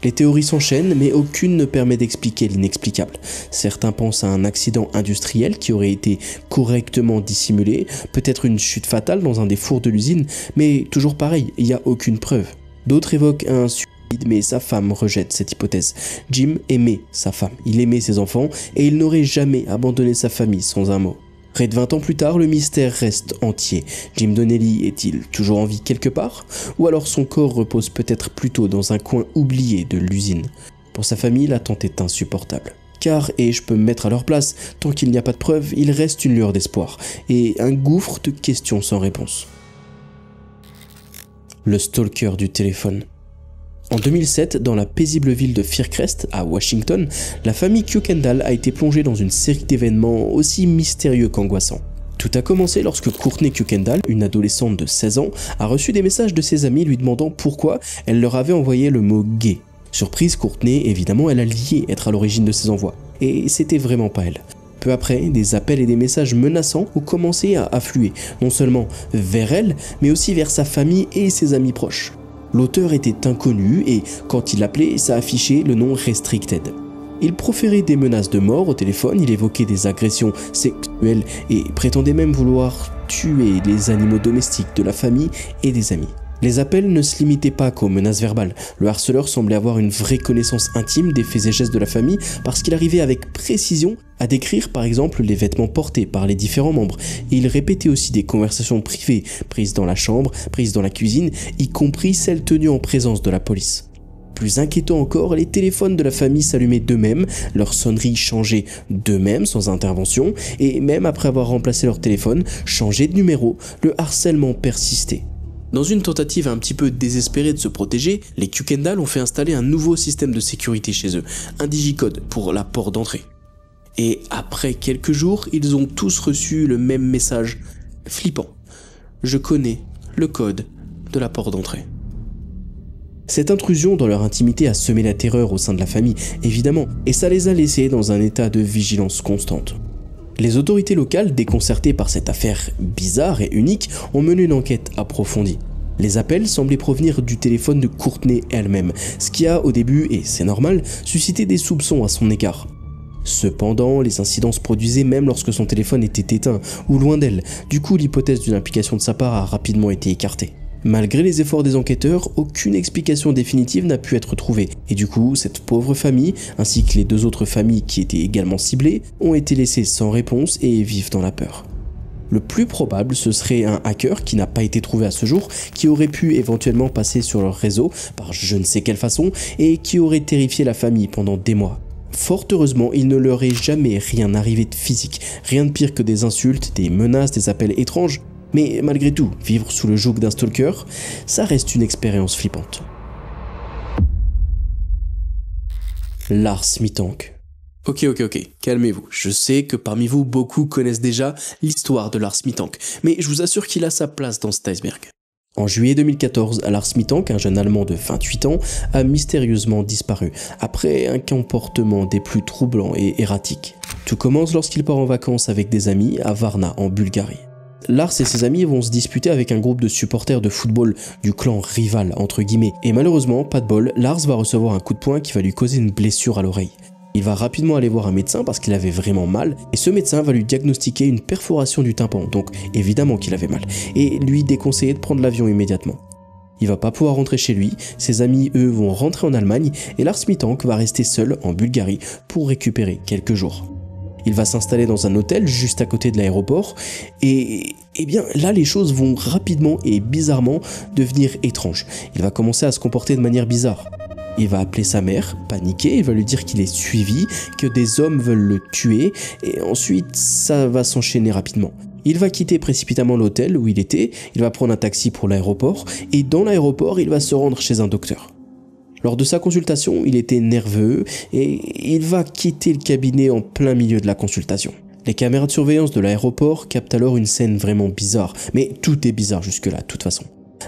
Les théories s'enchaînent, mais aucune ne permet d'expliquer l'inexplicable. Certains pensent à un accident industriel qui aurait été correctement dissimulé, peut-être une chute fatale dans un des fours de l'usine, mais toujours pareil, il n'y a aucune preuve. D'autres évoquent un suicide, mais sa femme rejette cette hypothèse. Jim aimait sa femme, il aimait ses enfants, et il n'aurait jamais abandonné sa famille sans un mot. Près de 20 ans plus tard, le mystère reste entier. Jim Donnelly est-il toujours en vie quelque part? Ou alors son corps repose peut-être plutôt dans un coin oublié de l'usine? Pour sa famille, l'attente est insupportable. Car, et je peux me mettre à leur place, tant qu'il n'y a pas de preuves, il reste une lueur d'espoir, et un gouffre de questions sans réponse. Le stalker du téléphone. En 2007, dans la paisible ville de Fircrest, à Washington, la famille Kuykendall a été plongée dans une série d'événements aussi mystérieux qu'angoissants. Tout a commencé lorsque Courtney Kuykendall, une adolescente de 16 ans, a reçu des messages de ses amis lui demandant pourquoi elle leur avait envoyé le mot « gay ». Surprise, Courtney, évidemment, elle a lié être à l'origine de ces envois. Et c'était vraiment pas elle. Peu après, des appels et des messages menaçants ont commencé à affluer, non seulement vers elle, mais aussi vers sa famille et ses amis proches. L'auteur était inconnu et quand il appelait, ça affichait le nom Restricted. Il proférait des menaces de mort au téléphone, il évoquait des agressions sexuelles et prétendait même vouloir tuer les animaux domestiques de la famille et des amis. Les appels ne se limitaient pas qu'aux menaces verbales. Le harceleur semblait avoir une vraie connaissance intime des faits et gestes de la famille parce qu'il arrivait avec précision à décrire par exemple les vêtements portés par les différents membres. Et il répétait aussi des conversations privées prises dans la chambre, prises dans la cuisine, y compris celles tenues en présence de la police. Plus inquiétant encore, les téléphones de la famille s'allumaient d'eux-mêmes, leurs sonneries changeaient d'eux-mêmes sans intervention, et même après avoir remplacé leur téléphone, changé de numéro, le harcèlement persistait. Dans une tentative un petit peu désespérée de se protéger, les Kuykendall ont fait installer un nouveau système de sécurité chez eux, un digicode pour la porte d'entrée. Et après quelques jours, ils ont tous reçu le même message flippant. Je connais le code de la porte d'entrée. Cette intrusion dans leur intimité a semé la terreur au sein de la famille, évidemment, et ça les a laissés dans un état de vigilance constante. Les autorités locales, déconcertées par cette affaire bizarre et unique, ont mené une enquête approfondie. Les appels semblaient provenir du téléphone de Courtney elle-même, ce qui a au début, et c'est normal, suscité des soupçons à son égard. Cependant, les incidents se produisaient même lorsque son téléphone était éteint ou loin d'elle, du coup l'hypothèse d'une implication de sa part a rapidement été écartée. Malgré les efforts des enquêteurs, aucune explication définitive n'a pu être trouvée, et du coup, cette pauvre famille, ainsi que les deux autres familles qui étaient également ciblées, ont été laissées sans réponse et vivent dans la peur. Le plus probable, ce serait un hacker qui n'a pas été trouvé à ce jour, qui aurait pu éventuellement passer sur leur réseau par je ne sais quelle façon, et qui aurait terrifié la famille pendant des mois. Fort heureusement, il ne leur est jamais rien arrivé de physique, rien de pire que des insultes, des menaces, des appels étranges. Mais malgré tout, vivre sous le joug d'un stalker, ça reste une expérience flippante. Lars Mittank. Ok, calmez-vous. Je sais que parmi vous, beaucoup connaissent déjà l'histoire de Lars Mittank, mais je vous assure qu'il a sa place dans cet iceberg. En juillet 2014, Lars Mittank, un jeune Allemand de 28 ans, a mystérieusement disparu, après un comportement des plus troublants et erratiques. Tout commence lorsqu'il part en vacances avec des amis à Varna, en Bulgarie. Lars et ses amis vont se disputer avec un groupe de supporters de football du clan rival entre guillemets et malheureusement, pas de bol, Lars va recevoir un coup de poing qui va lui causer une blessure à l'oreille. Il va rapidement aller voir un médecin parce qu'il avait vraiment mal et ce médecin va lui diagnostiquer une perforation du tympan, donc évidemment qu'il avait mal, et lui déconseiller de prendre l'avion immédiatement. Il va pas pouvoir rentrer chez lui, ses amis eux vont rentrer en Allemagne et Lars Mittank va rester seul en Bulgarie pour récupérer quelques jours. Il va s'installer dans un hôtel juste à côté de l'aéroport et bien là les choses vont rapidement et bizarrement devenir étranges. Il va commencer à se comporter de manière bizarre. Il va appeler sa mère, paniquer, il va lui dire qu'il est suivi, que des hommes veulent le tuer et ensuite ça va s'enchaîner rapidement. Il va quitter précipitamment l'hôtel où il était, il va prendre un taxi pour l'aéroport, et dans l'aéroport, il va se rendre chez un docteur. Lors de sa consultation, il était nerveux et il va quitter le cabinet en plein milieu de la consultation. Les caméras de surveillance de l'aéroport captent alors une scène vraiment bizarre, mais tout est bizarre jusque-là, de toute façon.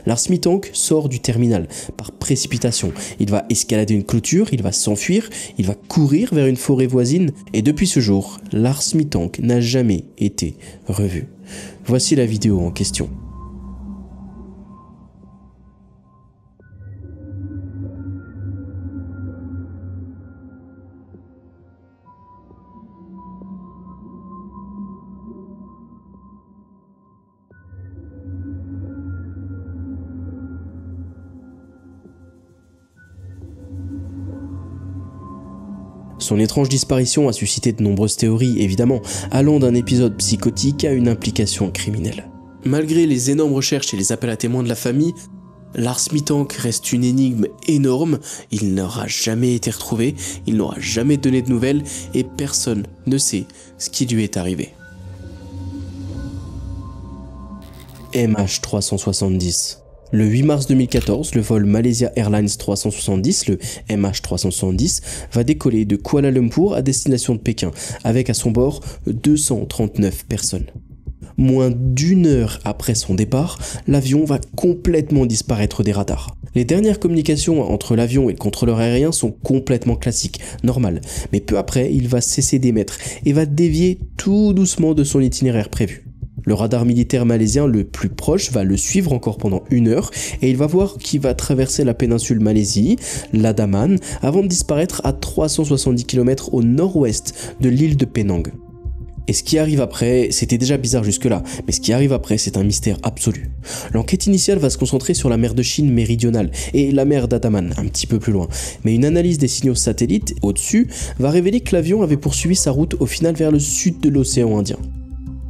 Lars Mittank sort du terminal par précipitation. Il va escalader une clôture, il va s'enfuir, il va courir vers une forêt voisine, et depuis ce jour, Lars Mittank n'a jamais été revu. Voici la vidéo en question. Son étrange disparition a suscité de nombreuses théories, évidemment, allant d'un épisode psychotique à une implication criminelle. Malgré les énormes recherches et les appels à témoins de la famille, Lars Mittank reste une énigme énorme. Il n'aura jamais été retrouvé, il n'aura jamais donné de nouvelles et personne ne sait ce qui lui est arrivé. MH370. Le 8 mars 2014, le vol Malaysia Airlines 370, le MH370, va décoller de Kuala Lumpur à destination de Pékin, avec à son bord 239 personnes. Moins d'une heure après son départ, l'avion va complètement disparaître des radars. Les dernières communications entre l'avion et le contrôleur aérien sont complètement classiques, normales, mais peu après, il va cesser d'émettre et va dévier tout doucement de son itinéraire prévu. Le radar militaire malaisien le plus proche va le suivre encore pendant 1 heure et il va voir qu'il va traverser la péninsule Malaisie, l'Andaman, avant de disparaître à 370 km au nord-ouest de l'île de Penang. Et ce qui arrive après, c'était déjà bizarre jusque-là, mais ce qui arrive après, c'est un mystère absolu. L'enquête initiale va se concentrer sur la mer de Chine méridionale et la mer d'Andaman, un petit peu plus loin. Mais une analyse des signaux satellites au-dessus va révéler que l'avion avait poursuivi sa route au final vers le sud de l'océan Indien.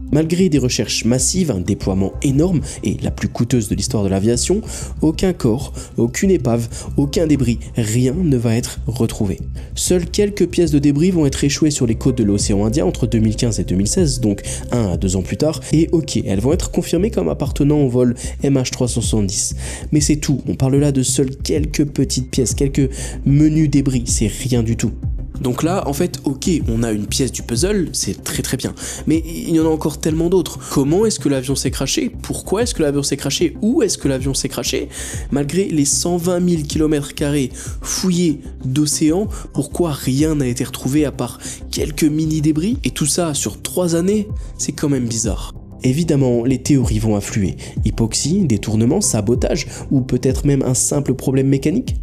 Malgré des recherches massives, un déploiement énorme et la plus coûteuse de l'histoire de l'aviation, aucun corps, aucune épave, aucun débris, rien ne va être retrouvé. Seules quelques pièces de débris vont être échouées sur les côtes de l'océan Indien entre 2015 et 2016, donc 1 à 2 ans plus tard, et ok, elles vont être confirmées comme appartenant au vol MH370. Mais c'est tout, on parle là de seules quelques petites pièces, quelques menus débris, c'est rien du tout. Donc là, en fait, ok, on a une pièce du puzzle, c'est très bien, mais il y en a encore tellement d'autres. Comment est-ce que l'avion s'est crashé? Pourquoi est-ce que l'avion s'est crashé? Où est-ce que l'avion s'est crashé? Malgré les 120 000 km² fouillés d'océan, pourquoi rien n'a été retrouvé à part quelques mini-débris? Et tout ça sur 3 années, c'est quand même bizarre. Évidemment, les théories vont affluer. Hypoxie, détournement, sabotage, ou peut-être même un simple problème mécanique?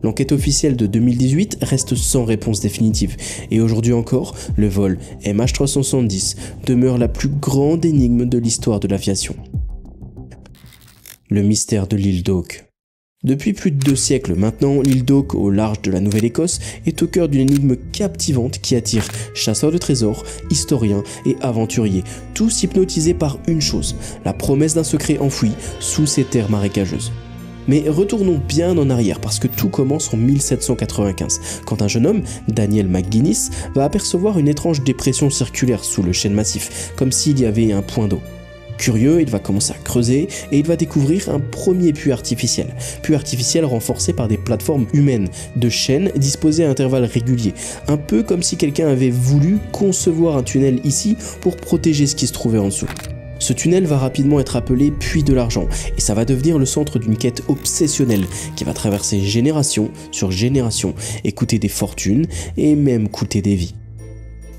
L'enquête officielle de 2018 reste sans réponse définitive, et aujourd'hui encore, le vol MH370 demeure la plus grande énigme de l'histoire de l'aviation. Le mystère de l'île d'Hawke. Depuis plus de 2 siècles maintenant, l'île d'Hawke au large de la Nouvelle-Écosse est au cœur d'une énigme captivante qui attire chasseurs de trésors, historiens et aventuriers, tous hypnotisés par une chose, la promesse d'un secret enfoui sous ces terres marécageuses. Mais retournons bien en arrière parce que tout commence en 1795, quand un jeune homme, Daniel McGuinness, va apercevoir une étrange dépression circulaire sous le chêne massif, comme s'il y avait un point d'eau. Curieux, il va commencer à creuser et il va découvrir un premier puits artificiel renforcé par des plateformes humaines de chêne disposées à intervalles réguliers, un peu comme si quelqu'un avait voulu concevoir un tunnel ici pour protéger ce qui se trouvait en dessous. Ce tunnel va rapidement être appelé Puits de l'argent et ça va devenir le centre d'une quête obsessionnelle qui va traverser génération sur génération et coûter des fortunes et même coûter des vies.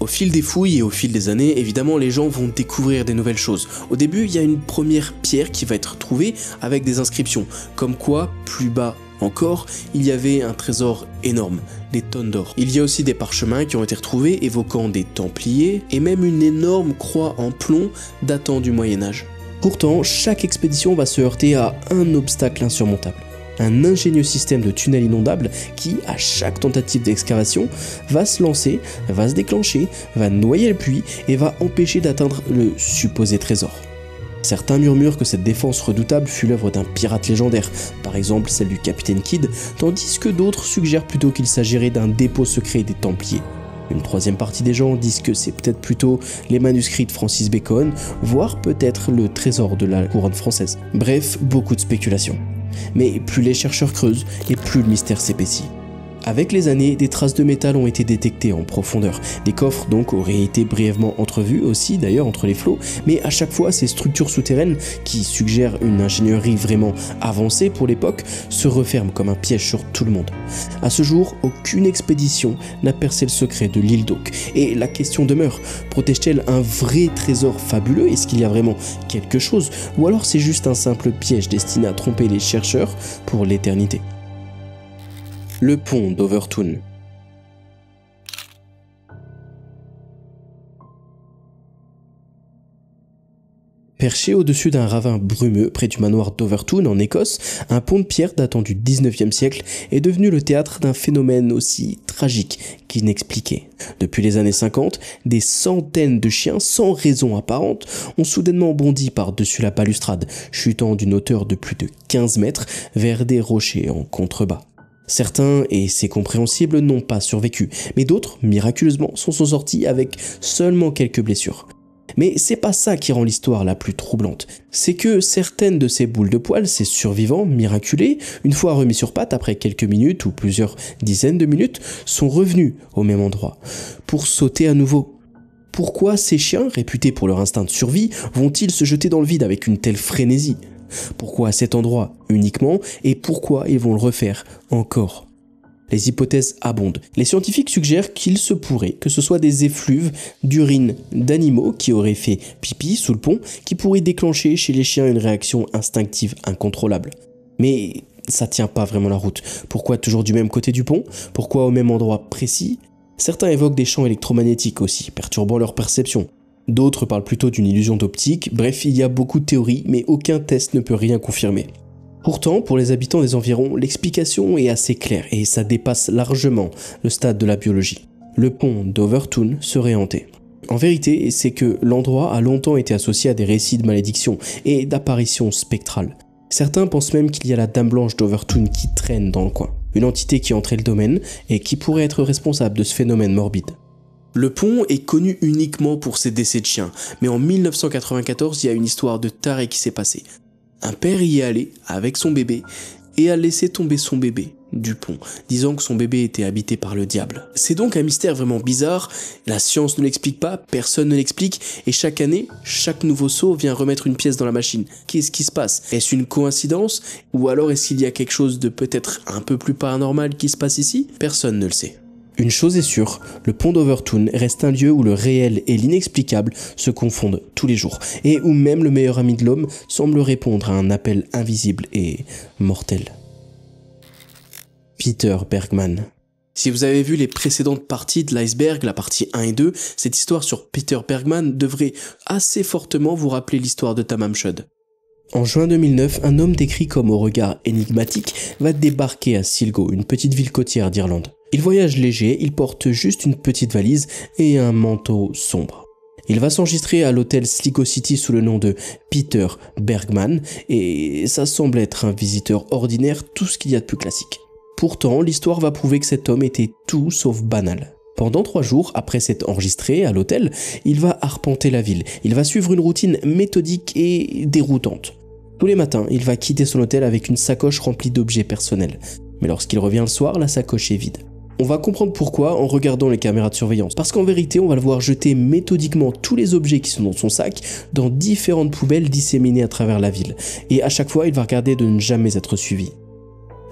Au fil des fouilles et au fil des années, évidemment, les gens vont découvrir des nouvelles choses. Au début, il y a une première pierre qui va être trouvée avec des inscriptions, comme quoi, plus bas encore, il y avait un trésor énorme, des tonnes d'or. Il y a aussi des parchemins qui ont été retrouvés évoquant des Templiers et même une énorme croix en plomb datant du Moyen-Âge. Pourtant, chaque expédition va se heurter à un obstacle insurmontable. Un ingénieux système de tunnels inondables qui, à chaque tentative d'excavation, va se lancer, va se déclencher, va noyer le puits et va empêcher d'atteindre le supposé trésor. Certains murmurent que cette défense redoutable fut l'œuvre d'un pirate légendaire, par exemple celle du capitaine Kidd, tandis que d'autres suggèrent plutôt qu'il s'agirait d'un dépôt secret des Templiers. Une troisième partie des gens disent que c'est peut-être plutôt les manuscrits de Francis Bacon, voire peut-être le trésor de la couronne française. Bref, beaucoup de spéculations. Mais plus les chercheurs creusent et plus le mystère s'épaissit. Avec les années, des traces de métal ont été détectées en profondeur. Des coffres donc auraient été brièvement entrevus aussi d'ailleurs entre les flots, mais à chaque fois ces structures souterraines, qui suggèrent une ingénierie vraiment avancée pour l'époque, se referment comme un piège sur tout le monde. À ce jour, aucune expédition n'a percé le secret de l'île d'Oak. Et la question demeure, protège-t-elle un vrai trésor fabuleux? Est-ce qu'il y a vraiment quelque chose? Ou alors c'est juste un simple piège destiné à tromper les chercheurs pour l'éternité? Le pont d'Overtoun. Perché au-dessus d'un ravin brumeux près du manoir d'Overtoun en Écosse, un pont de pierre datant du 19e siècle est devenu le théâtre d'un phénomène aussi tragique qu'inexpliqué. Depuis les années 50, des centaines de chiens sans raison apparente ont soudainement bondi par-dessus la balustrade, chutant d'une hauteur de plus de 15 mètres vers des rochers en contrebas. Certains, et c'est compréhensible, n'ont pas survécu, mais d'autres, miraculeusement, s'en sont sortis avec seulement quelques blessures. Mais c'est pas ça qui rend l'histoire la plus troublante. C'est que certaines de ces boules de poils, ces survivants miraculés, une fois remis sur pattes après quelques minutes ou plusieurs dizaines de minutes, sont revenus au même endroit pour sauter à nouveau. Pourquoi ces chiens, réputés pour leur instinct de survie, vont-ils se jeter dans le vide avec une telle frénésie ? Pourquoi à cet endroit uniquement et pourquoi ils vont le refaire encore? Les hypothèses abondent. Les scientifiques suggèrent qu'il se pourrait que ce soit des effluves d'urine d'animaux qui auraient fait pipi sous le pont qui pourraient déclencher chez les chiens une réaction instinctive incontrôlable. Mais ça tient pas vraiment la route. Pourquoi toujours du même côté du pont? Pourquoi au même endroit précis? Certains évoquent des champs électromagnétiques aussi, perturbant leur perception. D'autres parlent plutôt d'une illusion d'optique. Bref, il y a beaucoup de théories, mais aucun test ne peut rien confirmer. Pourtant, pour les habitants des environs, l'explication est assez claire et ça dépasse largement le stade de la biologie. Le pont d'Overtoun serait hanté. En vérité, c'est que l'endroit a longtemps été associé à des récits de malédiction et d'apparitions spectrales. Certains pensent même qu'il y a la Dame Blanche d'Overtoun qui traîne dans le coin, une entité qui entrait le domaine et qui pourrait être responsable de ce phénomène morbide. Le pont est connu uniquement pour ses décès de chiens, mais en 1994, il y a une histoire de taré qui s'est passée. Un père y est allé avec son bébé et a laissé tomber son bébé du pont, disant que son bébé était habité par le diable. C'est donc un mystère vraiment bizarre, la science ne l'explique pas, personne ne l'explique, et chaque année, chaque nouveau saut vient remettre une pièce dans la machine. Qu'est-ce qui se passe? Est-ce une coïncidence? Ou alors est-ce qu'il y a quelque chose de peut-être un peu plus paranormal qui se passe ici? Personne ne le sait. Une chose est sûre, le pont d'Overtoun reste un lieu où le réel et l'inexplicable se confondent tous les jours, et où même le meilleur ami de l'homme semble répondre à un appel invisible et mortel. Peter Bergman. Si vous avez vu les précédentes parties de l'iceberg, la partie 1 et 2, cette histoire sur Peter Bergman devrait assez fortement vous rappeler l'histoire de Tamam Shud. En juin 2009, un homme décrit comme au regard énigmatique va débarquer à Sligo, une petite ville côtière d'Irlande. Il voyage léger, il porte juste une petite valise et un manteau sombre. Il va s'enregistrer à l'hôtel Sligo City sous le nom de Peter Bergman et ça semble être un visiteur ordinaire, tout ce qu'il y a de plus classique. Pourtant, l'histoire va prouver que cet homme était tout sauf banal. Pendant 3 jours, après s'être enregistré à l'hôtel, il va arpenter la ville. Il va suivre une routine méthodique et déroutante. Tous les matins, il va quitter son hôtel avec une sacoche remplie d'objets personnels. Mais lorsqu'il revient le soir, la sacoche est vide. On va comprendre pourquoi en regardant les caméras de surveillance. Parce qu'en vérité, on va le voir jeter méthodiquement tous les objets qui sont dans son sac dans différentes poubelles disséminées à travers la ville. Et à chaque fois, il va regarder de ne jamais être suivi.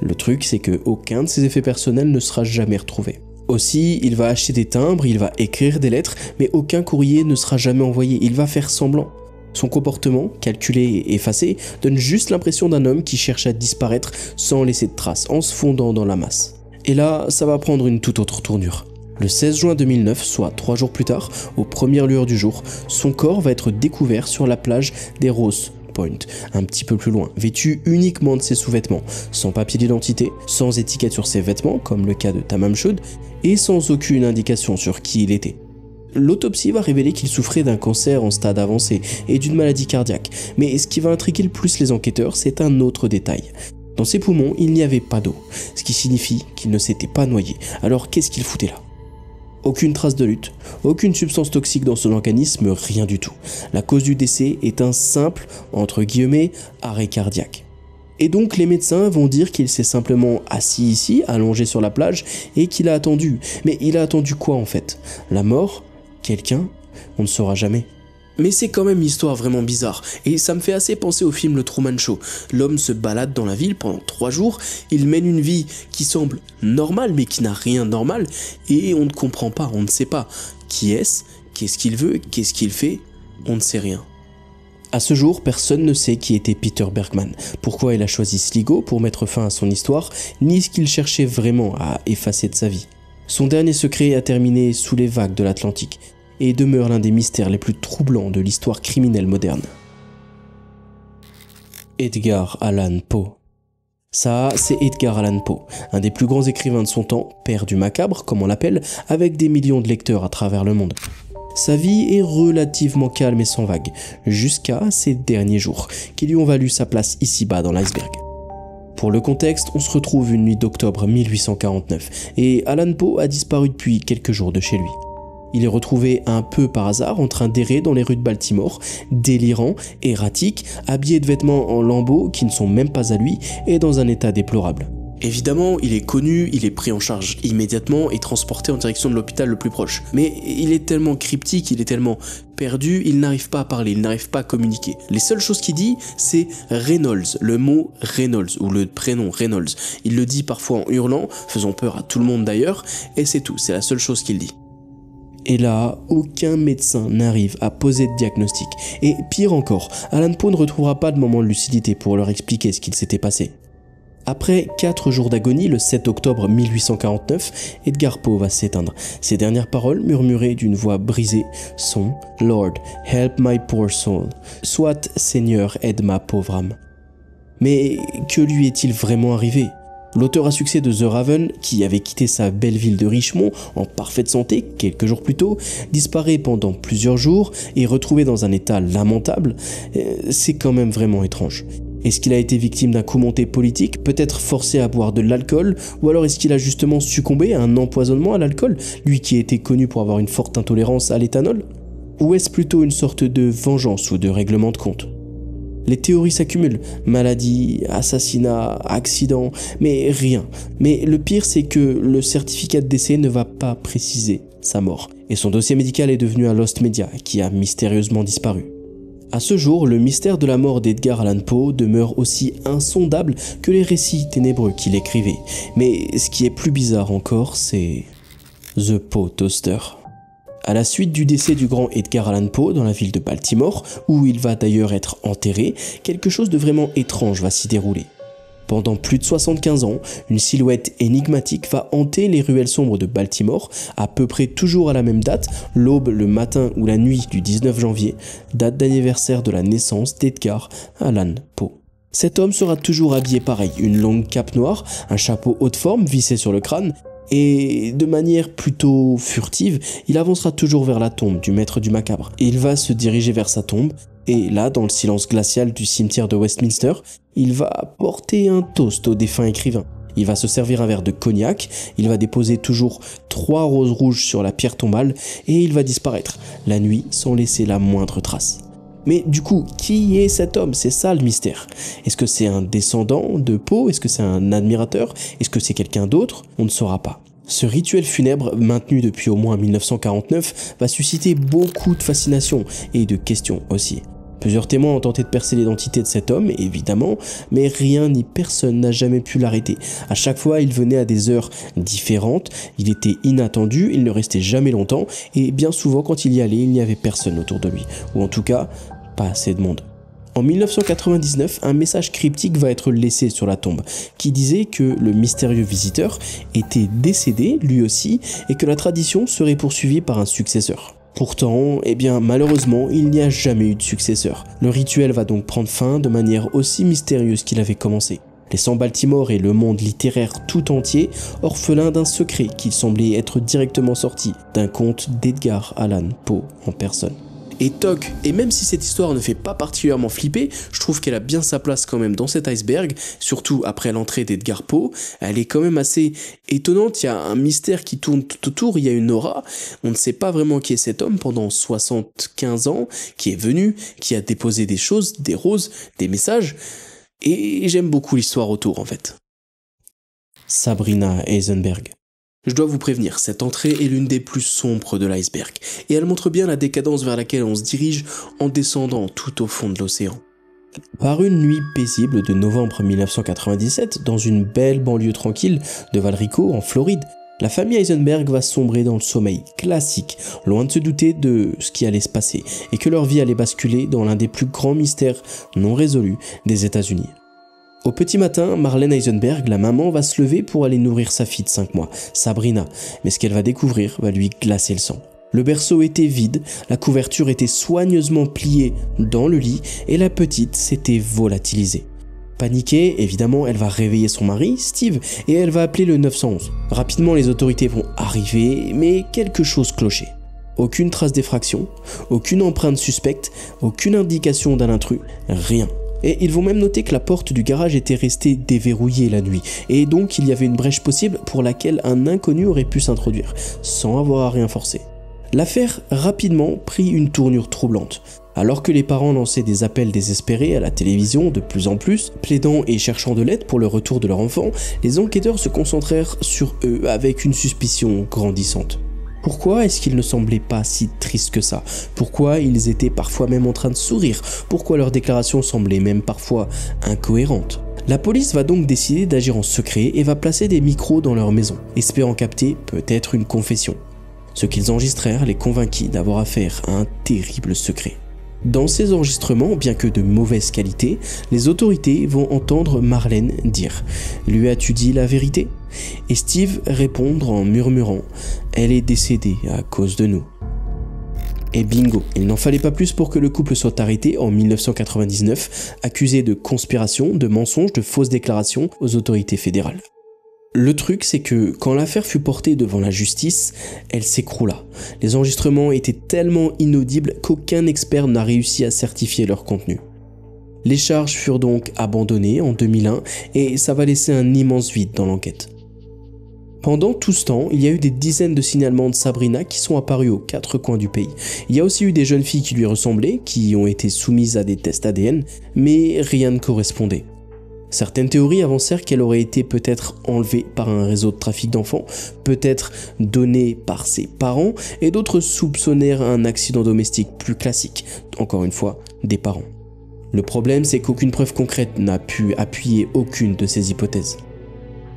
Le truc, c'est que aucun de ses effets personnels ne sera jamais retrouvé. Aussi, il va acheter des timbres, il va écrire des lettres, mais aucun courrier ne sera jamais envoyé. Il va faire semblant. Son comportement, calculé et effacé, donne juste l'impression d'un homme qui cherche à disparaître sans laisser de traces, en se fondant dans la masse. Et là, ça va prendre une toute autre tournure. Le 16 juin 2009, soit 3 jours plus tard, aux premières lueurs du jour, son corps va être découvert sur la plage des Rose Point, un petit peu plus loin, vêtu uniquement de ses sous-vêtements, sans papier d'identité, sans étiquette sur ses vêtements, comme le cas de Tamam Shud, et sans aucune indication sur qui il était. L'autopsie va révéler qu'il souffrait d'un cancer en stade avancé et d'une maladie cardiaque, mais ce qui va intriguer le plus les enquêteurs, c'est un autre détail. Dans ses poumons, il n'y avait pas d'eau, ce qui signifie qu'il ne s'était pas noyé. Alors qu'est-ce qu'il foutait là? Aucune trace de lutte, aucune substance toxique dans son organisme, rien du tout. La cause du décès est un simple, entre guillemets, arrêt cardiaque. Et donc les médecins vont dire qu'il s'est simplement assis ici, allongé sur la plage, et qu'il a attendu. Mais il a attendu quoi en fait? La mort? Quelqu'un? On ne saura jamais. Mais c'est quand même une histoire vraiment bizarre, et ça me fait assez penser au film Le Truman Show. L'homme se balade dans la ville pendant 3 jours, il mène une vie qui semble normale mais qui n'a rien de normal, et on ne comprend pas, on ne sait pas. Qui est-ce? Qu'est-ce qu'il veut? Qu'est-ce qu'il fait? On ne sait rien. À ce jour, personne ne sait qui était Peter Bergman, pourquoi il a choisi Sligo pour mettre fin à son histoire, ni ce qu'il cherchait vraiment à effacer de sa vie. Son dernier secret a terminé sous les vagues de l'Atlantique, et demeure l'un des mystères les plus troublants de l'histoire criminelle moderne. Edgar Allan Poe. Ça, c'est Edgar Allan Poe, un des plus grands écrivains de son temps, père du macabre, comme on l'appelle, avec des millions de lecteurs à travers le monde. Sa vie est relativement calme et sans vagues, jusqu'à ses derniers jours, qui lui ont valu sa place ici-bas dans l'iceberg. Pour le contexte, on se retrouve une nuit d'octobre 1849, et Allan Poe a disparu depuis quelques jours de chez lui. Il est retrouvé un peu par hasard en train d'errer dans les rues de Baltimore, délirant, erratique, habillé de vêtements en lambeaux qui ne sont même pas à lui et dans un état déplorable. Évidemment, il est connu, il est pris en charge immédiatement et transporté en direction de l'hôpital le plus proche. Mais il est tellement cryptique, il est tellement perdu, il n'arrive pas à parler, il n'arrive pas à communiquer. Les seules choses qu'il dit, c'est Reynolds, le mot Reynolds ou le prénom Reynolds. Il le dit parfois en hurlant, faisant peur à tout le monde d'ailleurs, et c'est tout, c'est la seule chose qu'il dit. Et là, aucun médecin n'arrive à poser de diagnostic. Et pire encore, Allan Poe ne retrouvera pas de moment de lucidité pour leur expliquer ce qu'il s'était passé. Après 4 jours d'agonie, le 7 octobre 1849, Edgar Poe va s'éteindre. Ses dernières paroles, murmurées d'une voix brisée, sont « Lord, help my poor soul », soit « Seigneur, aide ma pauvre âme ». Mais que lui est-il vraiment arrivé ? L'auteur à succès de The Raven, qui avait quitté sa belle ville de Richmond en parfaite santé quelques jours plus tôt, disparaît pendant plusieurs jours et retrouvé dans un état lamentable, c'est quand même vraiment étrange. Est-ce qu'il a été victime d'un coup monté politique, peut-être forcé à boire de l'alcool, ou alors est-ce qu'il a justement succombé à un empoisonnement à l'alcool, lui qui était connu pour avoir une forte intolérance à l'éthanol? Ou est-ce plutôt une sorte de vengeance ou de règlement de compte? Les théories s'accumulent, maladie, assassinat, accident, mais rien. Mais le pire, c'est que le certificat de décès ne va pas préciser sa mort. Et son dossier médical est devenu un lost media qui a mystérieusement disparu. À ce jour, le mystère de la mort d'Edgar Allan Poe demeure aussi insondable que les récits ténébreux qu'il écrivait. Mais ce qui est plus bizarre encore, c'est The Poe Toaster. À la suite du décès du grand Edgar Allan Poe dans la ville de Baltimore, où il va d'ailleurs être enterré, quelque chose de vraiment étrange va s'y dérouler. Pendant plus de 75 ans, une silhouette énigmatique va hanter les ruelles sombres de Baltimore, à peu près toujours à la même date, l'aube, le matin ou la nuit du 19 janvier, date d'anniversaire de la naissance d'Edgar Allan Poe. Cet homme sera toujours habillé pareil, une longue cape noire, un chapeau haute forme vissé sur le crâne, et de manière plutôt furtive, il avancera toujours vers la tombe du maître du macabre. Il va se diriger vers sa tombe, et là, dans le silence glacial du cimetière de Westminster, il va porter un toast au défunt écrivain. Il va se servir un verre de cognac, il va déposer toujours 3 roses rouges sur la pierre tombale, et il va disparaître, la nuit, sans laisser la moindre trace. Mais du coup, qui est cet homme? C'est ça le mystère. Est-ce que c'est un descendant de Poe? Est-ce que c'est un admirateur? Est-ce que c'est quelqu'un d'autre? On ne saura pas. Ce rituel funèbre, maintenu depuis au moins 1949, va susciter beaucoup de fascination et de questions aussi. Plusieurs témoins ont tenté de percer l'identité de cet homme, évidemment, mais rien ni personne n'a jamais pu l'arrêter. À chaque fois, il venait à des heures différentes, il était inattendu, il ne restait jamais longtemps, et bien souvent quand il y allait, il n'y avait personne autour de lui, ou en tout cas, pas assez de monde. En 1999, un message cryptique va être laissé sur la tombe, qui disait que le mystérieux visiteur était décédé, lui aussi, et que la tradition serait poursuivie par un successeur. Pourtant, malheureusement, il n'y a jamais eu de successeur. Le rituel va donc prendre fin de manière aussi mystérieuse qu'il avait commencé, laissant Baltimore et le monde littéraire tout entier orphelins d'un secret qui semblait être directement sorti d'un conte d'Edgar Allan Poe en personne. Et toc, et même si cette histoire ne fait pas particulièrement flipper, je trouve qu'elle a bien sa place quand même dans cet iceberg, surtout après l'entrée d'Edgar Poe. Elle est quand même assez étonnante, il y a un mystère qui tourne tout autour, il y a une aura, on ne sait pas vraiment qui est cet homme pendant 75 ans, qui est venu, qui a déposé des choses, des roses, des messages, et j'aime beaucoup l'histoire autour en fait. Sabrina Eisenberg. Je dois vous prévenir, cette entrée est l'une des plus sombres de l'iceberg, et elle montre bien la décadence vers laquelle on se dirige en descendant tout au fond de l'océan. Par une nuit paisible de novembre 1997, dans une belle banlieue tranquille de Valrico, en Floride, la famille Eisenberg va sombrer dans le sommeil classique, loin de se douter de ce qui allait se passer, et que leur vie allait basculer dans l'un des plus grands mystères non résolus des États-Unis. Au petit matin, Marlene Eisenberg, la maman, va se lever pour aller nourrir sa fille de 5 mois, Sabrina, mais ce qu'elle va découvrir va lui glacer le sang. Le berceau était vide, la couverture était soigneusement pliée dans le lit et la petite s'était volatilisée. Paniquée, évidemment, elle va réveiller son mari, Steve, et elle va appeler le 911. Rapidement, les autorités vont arriver, mais quelque chose clochait. Aucune trace d'effraction, aucune empreinte suspecte, aucune indication d'un intrus, rien. Et ils vont même noter que la porte du garage était restée déverrouillée la nuit, et donc il y avait une brèche possible pour laquelle un inconnu aurait pu s'introduire, sans avoir à rien forcer. L'affaire rapidement prit une tournure troublante. Alors que les parents lançaient des appels désespérés à la télévision de plus en plus, plaidant et cherchant de l'aide pour le retour de leur enfant, les enquêteurs se concentrèrent sur eux avec une suspicion grandissante. Pourquoi est-ce qu'ils ne semblaient pas si tristes que ça? Pourquoi ils étaient parfois même en train de sourire? Pourquoi leurs déclarations semblaient même parfois incohérentes? La police va donc décider d'agir en secret et va placer des micros dans leur maison, espérant capter peut-être une confession. Ce qu'ils enregistrèrent les convainquit d'avoir affaire à un terrible secret. Dans ces enregistrements, bien que de mauvaise qualité, les autorités vont entendre Marlene dire « Lui as-tu dit la vérité ?» et Steve répondre en murmurant « Elle est décédée à cause de nous ». Et bingo, il n'en fallait pas plus pour que le couple soit arrêté en 1999, accusé de conspiration, de mensonges, de fausses déclarations aux autorités fédérales. Le truc, c'est que quand l'affaire fut portée devant la justice, elle s'écroula. Les enregistrements étaient tellement inaudibles qu'aucun expert n'a réussi à certifier leur contenu. Les charges furent donc abandonnées en 2001 et ça va laisser un immense vide dans l'enquête. Pendant tout ce temps, il y a eu des dizaines de signalements de Sabrina qui sont apparus aux 4 coins du pays. Il y a aussi eu des jeunes filles qui lui ressemblaient, qui ont été soumises à des tests ADN, mais rien ne correspondait. Certaines théories avancèrent qu'elle aurait été peut-être enlevée par un réseau de trafic d'enfants, peut-être donnée par ses parents, et d'autres soupçonnèrent un accident domestique plus classique, encore une fois, des parents. Le problème, c'est qu'aucune preuve concrète n'a pu appuyer aucune de ces hypothèses.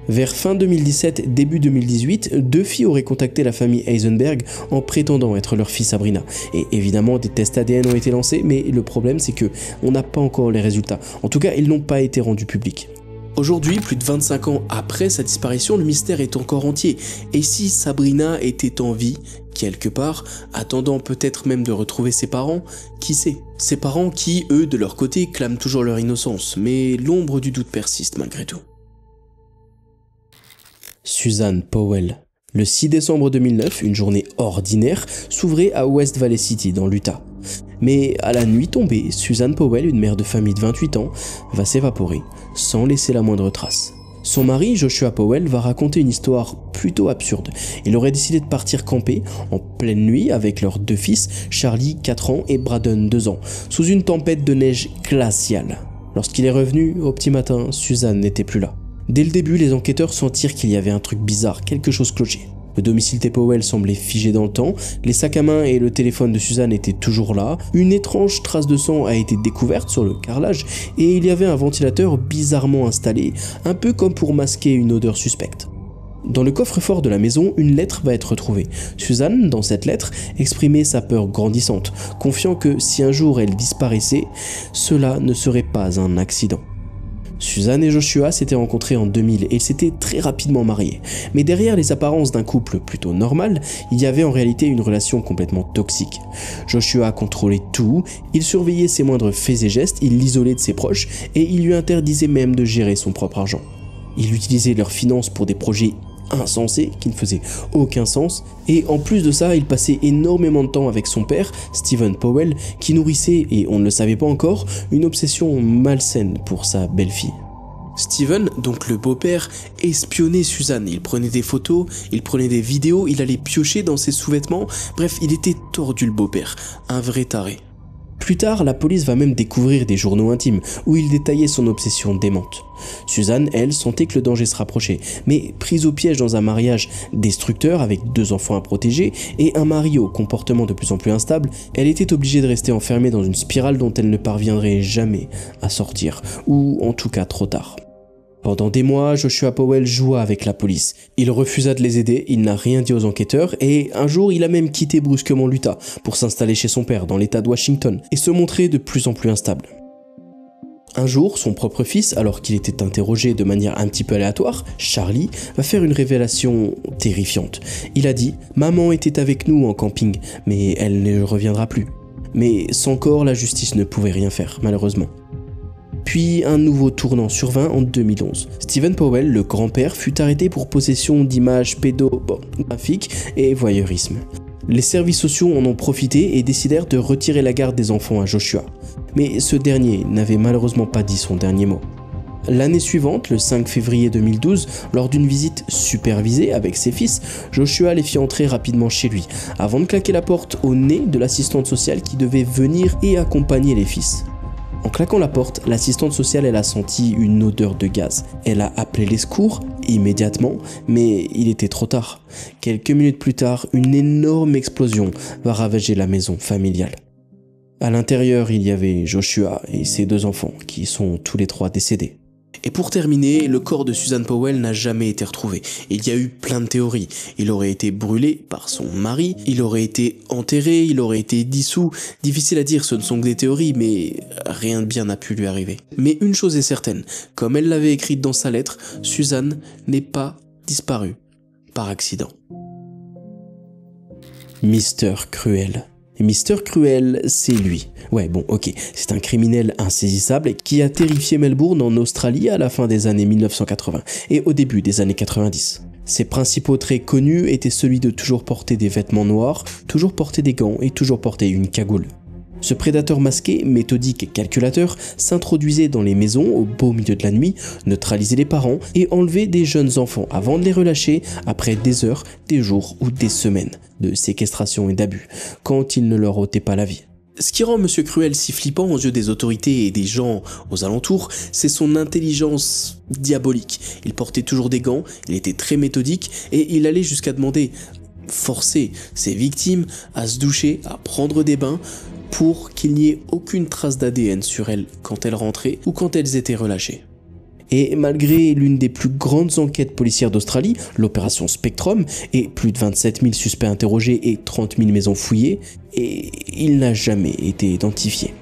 Vers fin 2017, début 2018, 2 filles auraient contacté la famille Eisenberg en prétendant être leur fille Sabrina. Et évidemment, des tests ADN ont été lancés, mais le problème c'est que on n'a pas encore les résultats. En tout cas, ils n'ont pas été rendus publics. Aujourd'hui, plus de 25 ans après sa disparition, le mystère est encore entier. Et si Sabrina était en vie, quelque part, attendant peut-être même de retrouver ses parents, qui sait? Ses parents qui, eux, de leur côté, clament toujours leur innocence, mais l'ombre du doute persiste malgré tout. Susan Powell. Le 6 décembre 2009, une journée ordinaire s'ouvrait à West Valley City dans l'Utah. Mais à la nuit tombée, Susan Powell, une mère de famille de 28 ans, va s'évaporer, sans laisser la moindre trace. Son mari, Joshua Powell, va raconter une histoire plutôt absurde. Il aurait décidé de partir camper en pleine nuit avec leurs 2 fils, Charlie, 4 ans, et Braden, 2 ans, sous une tempête de neige glaciale. Lorsqu'il est revenu, au petit matin, Susan n'était plus là. Dès le début, les enquêteurs sentirent qu'il y avait un truc bizarre, quelque chose clochait. Le domicile des Powell semblait figé dans le temps, les sacs à main et le téléphone de Susan étaient toujours là, une étrange trace de sang a été découverte sur le carrelage et il y avait un ventilateur bizarrement installé, un peu comme pour masquer une odeur suspecte. Dans le coffre-fort de la maison, une lettre va être retrouvée. Susan, dans cette lettre, exprimait sa peur grandissante, confiant que si un jour elle disparaissait, cela ne serait pas un accident. Susan et Joshua s'étaient rencontrés en 2000 et s'étaient très rapidement mariés. Mais derrière les apparences d'un couple plutôt normal, il y avait en réalité une relation complètement toxique. Joshua contrôlait tout, il surveillait ses moindres faits et gestes, il l'isolait de ses proches et il lui interdisait même de gérer son propre argent. Il utilisait leurs finances pour des projets insensé qui ne faisait aucun sens. Et en plus de ça, il passait énormément de temps avec son père, Stephen Powell, qui nourrissait, et on ne le savait pas encore, une obsession malsaine pour sa belle-fille. Steven, donc le beau-père, espionnait Suzanne. Il prenait des photos, il prenait des vidéos, il allait piocher dans ses sous-vêtements. Bref, il était tordu le beau-père, un vrai taré. Plus tard, la police va même découvrir des journaux intimes où il détaillait son obsession démente. Suzanne, elle, sentait que le danger se rapprochait, mais prise au piège dans un mariage destructeur avec 2 enfants à protéger et un mari au comportement de plus en plus instable, elle était obligée de rester enfermée dans une spirale dont elle ne parviendrait jamais à sortir, ou en tout cas trop tard. Pendant des mois, Joshua Powell joua avec la police. Il refusa de les aider, il n'a rien dit aux enquêteurs et un jour il a même quitté brusquement l'Utah pour s'installer chez son père dans l'état de Washington et se montrer de plus en plus instable. Un jour, son propre fils, alors qu'il était interrogé de manière un petit peu aléatoire, Charlie, va faire une révélation terrifiante. Il a dit « Maman était avec nous en camping, mais elle ne reviendra plus. » Mais sans corps, la justice ne pouvait rien faire, malheureusement. Puis un nouveau tournant survint en 2011. Stephen Powell, le grand-père, fut arrêté pour possession d'images pédographiques et voyeurisme. Les services sociaux en ont profité et décidèrent de retirer la garde des enfants à Joshua. Mais ce dernier n'avait malheureusement pas dit son dernier mot. L'année suivante, le 5 février 2012, lors d'une visite supervisée avec ses fils, Joshua les fit entrer rapidement chez lui, avant de claquer la porte au nez de l'assistante sociale qui devait venir et accompagner les fils. En claquant la porte, l'assistante sociale elle a senti une odeur de gaz. Elle a appelé les secours immédiatement, mais il était trop tard. Quelques minutes plus tard, une énorme explosion va ravager la maison familiale. À l'intérieur, il y avait Joshua et ses 2 enfants qui sont tous les 3 décédés. Et pour terminer, le corps de Suzanne Powell n'a jamais été retrouvé. Il y a eu plein de théories. Il aurait été brûlé par son mari, il aurait été enterré, il aurait été dissous. Difficile à dire, ce ne sont que des théories, mais rien de bien n'a pu lui arriver. Mais une chose est certaine, comme elle l'avait écrite dans sa lettre, Suzanne n'est pas disparue par accident. Mr. Cruel. Mr. Cruel, c'est lui. Ouais, bon, ok, c'est un criminel insaisissable qui a terrifié Melbourne en Australie à la fin des années 1980 et au début des années 90. Ses principaux traits connus étaient celui de toujours porter des vêtements noirs, toujours porter des gants et toujours porter une cagoule. Ce prédateur masqué, méthodique et calculateur s'introduisait dans les maisons au beau milieu de la nuit, neutralisait les parents et enlevait des jeunes enfants avant de les relâcher après des heures, des jours ou des semaines de séquestration et d'abus, quand il ne leur ôtait pas la vie. Ce qui rend Monsieur Cruel si flippant aux yeux des autorités et des gens aux alentours, c'est son intelligence diabolique. Il portait toujours des gants, il était très méthodique et il allait jusqu'à forcer ses victimes à se doucher, à prendre des bains, pour qu'il n'y ait aucune trace d'ADN sur elles quand elles rentraient ou quand elles étaient relâchées. Et malgré l'une des plus grandes enquêtes policières d'Australie, l'opération Spectrum, et plus de 27 000 suspects interrogés et 30 000 maisons fouillées, et il n'a jamais été identifié.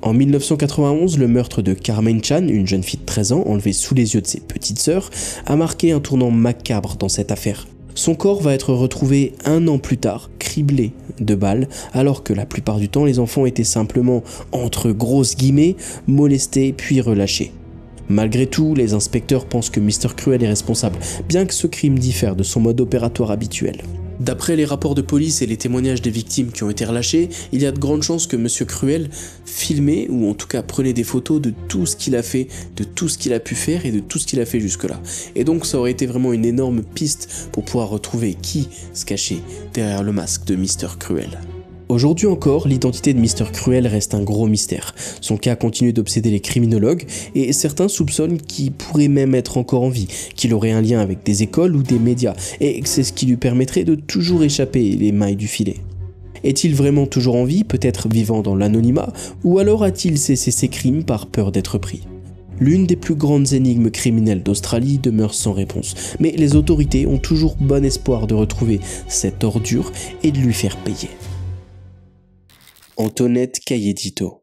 En 1991, le meurtre de Carmen Chan, une jeune fille de 13 ans enlevée sous les yeux de ses petites sœurs, a marqué un tournant macabre dans cette affaire. Son corps va être retrouvé 1 an plus tard, criblé de balles, alors que la plupart du temps les enfants étaient simplement, entre grosses guillemets, molestés puis relâchés. Malgré tout, les inspecteurs pensent que Mr. Cruel est responsable, bien que ce crime diffère de son mode opératoire habituel. D'après les rapports de police et les témoignages des victimes qui ont été relâchées, il y a de grandes chances que Monsieur Cruel filmait ou en tout cas prenait des photos de tout ce qu'il a fait, de tout ce qu'il a pu faire et de tout ce qu'il a fait jusque-là. Et donc ça aurait été vraiment une énorme piste pour pouvoir retrouver qui se cachait derrière le masque de Mr. Cruel. Aujourd'hui encore, l'identité de Mr. Cruel reste un gros mystère. Son cas continue d'obséder les criminologues et certains soupçonnent qu'il pourrait même être encore en vie, qu'il aurait un lien avec des écoles ou des médias et que c'est ce qui lui permettrait de toujours échapper les mailles du filet. Est-il vraiment toujours en vie, peut-être vivant dans l'anonymat, ou alors a-t-il cessé ses crimes par peur d'être pris ? L'une des plus grandes énigmes criminelles d'Australie demeure sans réponse, mais les autorités ont toujours bon espoir de retrouver cette ordure et de lui faire payer. Antoinette Cayedito.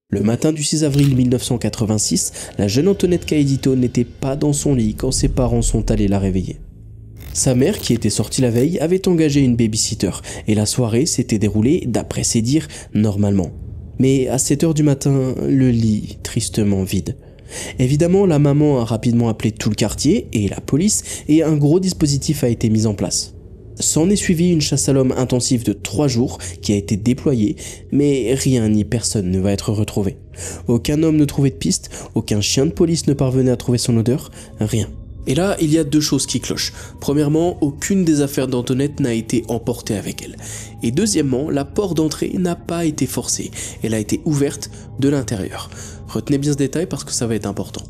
Le matin du 6 avril 1986, la jeune Antoinette Cayedito n'était pas dans son lit quand ses parents sont allés la réveiller. Sa mère, qui était sortie la veille, avait engagé une babysitter et la soirée s'était déroulée, d'après ses dires, normalement. Mais à 7 h du matin, le lit tristement vide. Évidemment, la maman a rapidement appelé tout le quartier et la police et un gros dispositif a été mis en place. S'en est suivi une chasse à l'homme intensive de 3 jours qui a été déployée, mais rien ni personne ne va être retrouvé. Aucun homme ne trouvait de piste, aucun chien de police ne parvenait à trouver son odeur, rien. Et là, il y a 2 choses qui clochent. Premièrement, aucune des affaires d'Antoinette n'a été emportée avec elle. Et deuxièmement, la porte d'entrée n'a pas été forcée, elle a été ouverte de l'intérieur. Retenez bien ce détail parce que ça va être important.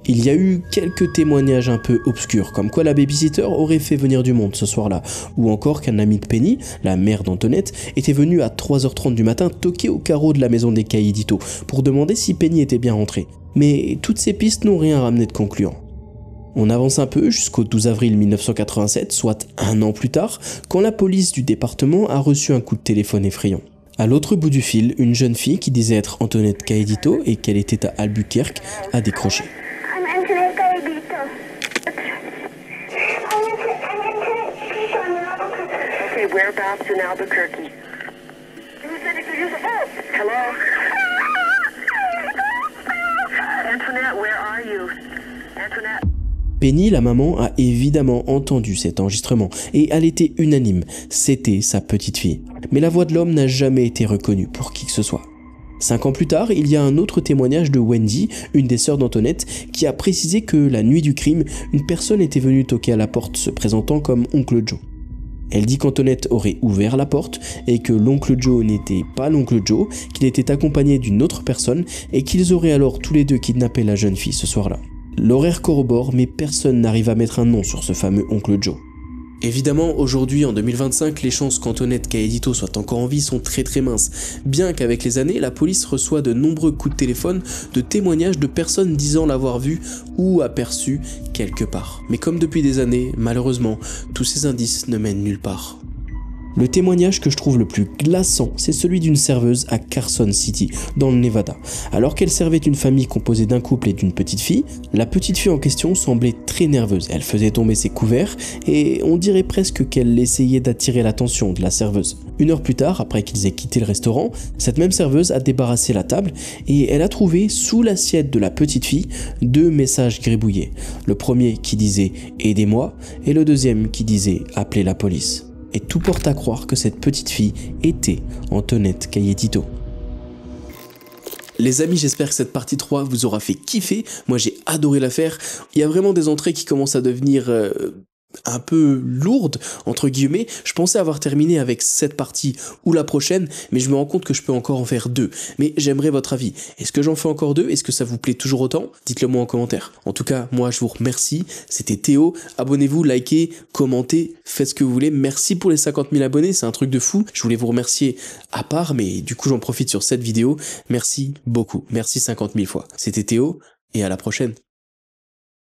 Il y a eu quelques témoignages un peu obscurs, comme quoi la babysitter aurait fait venir du monde ce soir-là, ou encore qu'un ami de Penny, la mère d'Antoinette, était venu à 3h30 du matin toquer au carreau de la maison des Caïdito pour demander si Penny était bien rentrée. Mais toutes ces pistes n'ont rien ramené de concluant. On avance un peu jusqu'au 12 avril 1987, soit un an plus tard, quand la police du département a reçu un coup de téléphone effrayant. À l'autre bout du fil, une jeune fille qui disait être Antoinette Caïdito et qu'elle était à Albuquerque a décroché. Okay, whereabouts in Albuquerque? You said you could use a phone. Hello? Antoinette, where are you? Antoinette? Penny, la maman, a évidemment entendu cet enregistrement et elle était unanime, c'était sa petite fille. Mais la voix de l'homme n'a jamais été reconnue pour qui que ce soit. 5 ans plus tard, il y a un autre témoignage de Wendy, une des sœurs d'Antoinette, qui a précisé que la nuit du crime, une personne était venue toquer à la porte se présentant comme Oncle Joe. Elle dit qu'Antoinette aurait ouvert la porte et que l'oncle Joe n'était pas l'oncle Joe, qu'il était accompagné d'une autre personne et qu'ils auraient alors tous les deux kidnappé la jeune fille ce soir-là. L'horaire corrobore, mais personne n'arrive à mettre un nom sur ce fameux oncle Joe. Évidemment, aujourd'hui, en 2025, les chances qu'Antoinette Caïdito soit encore en vie sont très minces, bien qu'avec les années, la police reçoit de nombreux coups de téléphone de témoignages de personnes disant l'avoir vue ou aperçue quelque part. Mais comme depuis des années, malheureusement, tous ces indices ne mènent nulle part. Le témoignage que je trouve le plus glaçant, c'est celui d'une serveuse à Carson City, dans le Nevada. Alors qu'elle servait une famille composée d'un couple et d'une petite fille, la petite fille en question semblait très nerveuse. Elle faisait tomber ses couverts et on dirait presque qu'elle essayait d'attirer l'attention de la serveuse. 1 heure plus tard, après qu'ils aient quitté le restaurant, cette même serveuse a débarrassé la table et elle a trouvé sous l'assiette de la petite fille 2 messages gribouillés. Le premier qui disait « Aidez-moi » et le deuxième qui disait « Appelez la police ». Et tout porte à croire que cette petite fille était Antoinette Caïdito. Les amis, j'espère que cette partie 3 vous aura fait kiffer. Moi, j'ai adoré la faire. Il y a vraiment des entrées qui commencent à devenir un peu lourde, entre guillemets. Je pensais avoir terminé avec cette partie ou la prochaine, mais je me rends compte que je peux encore en faire 2. Mais j'aimerais votre avis. Est-ce que j'en fais encore 2? Est-ce que ça vous plaît toujours autant? Dites-le moi en commentaire. En tout cas, moi je vous remercie. C'était Théo. Abonnez-vous, likez, commentez, faites ce que vous voulez. Merci pour les 50 000 abonnés, c'est un truc de fou. Je voulais vous remercier à part, mais du coup j'en profite sur cette vidéo. Merci beaucoup. Merci 50 000 fois. C'était Théo et à la prochaine.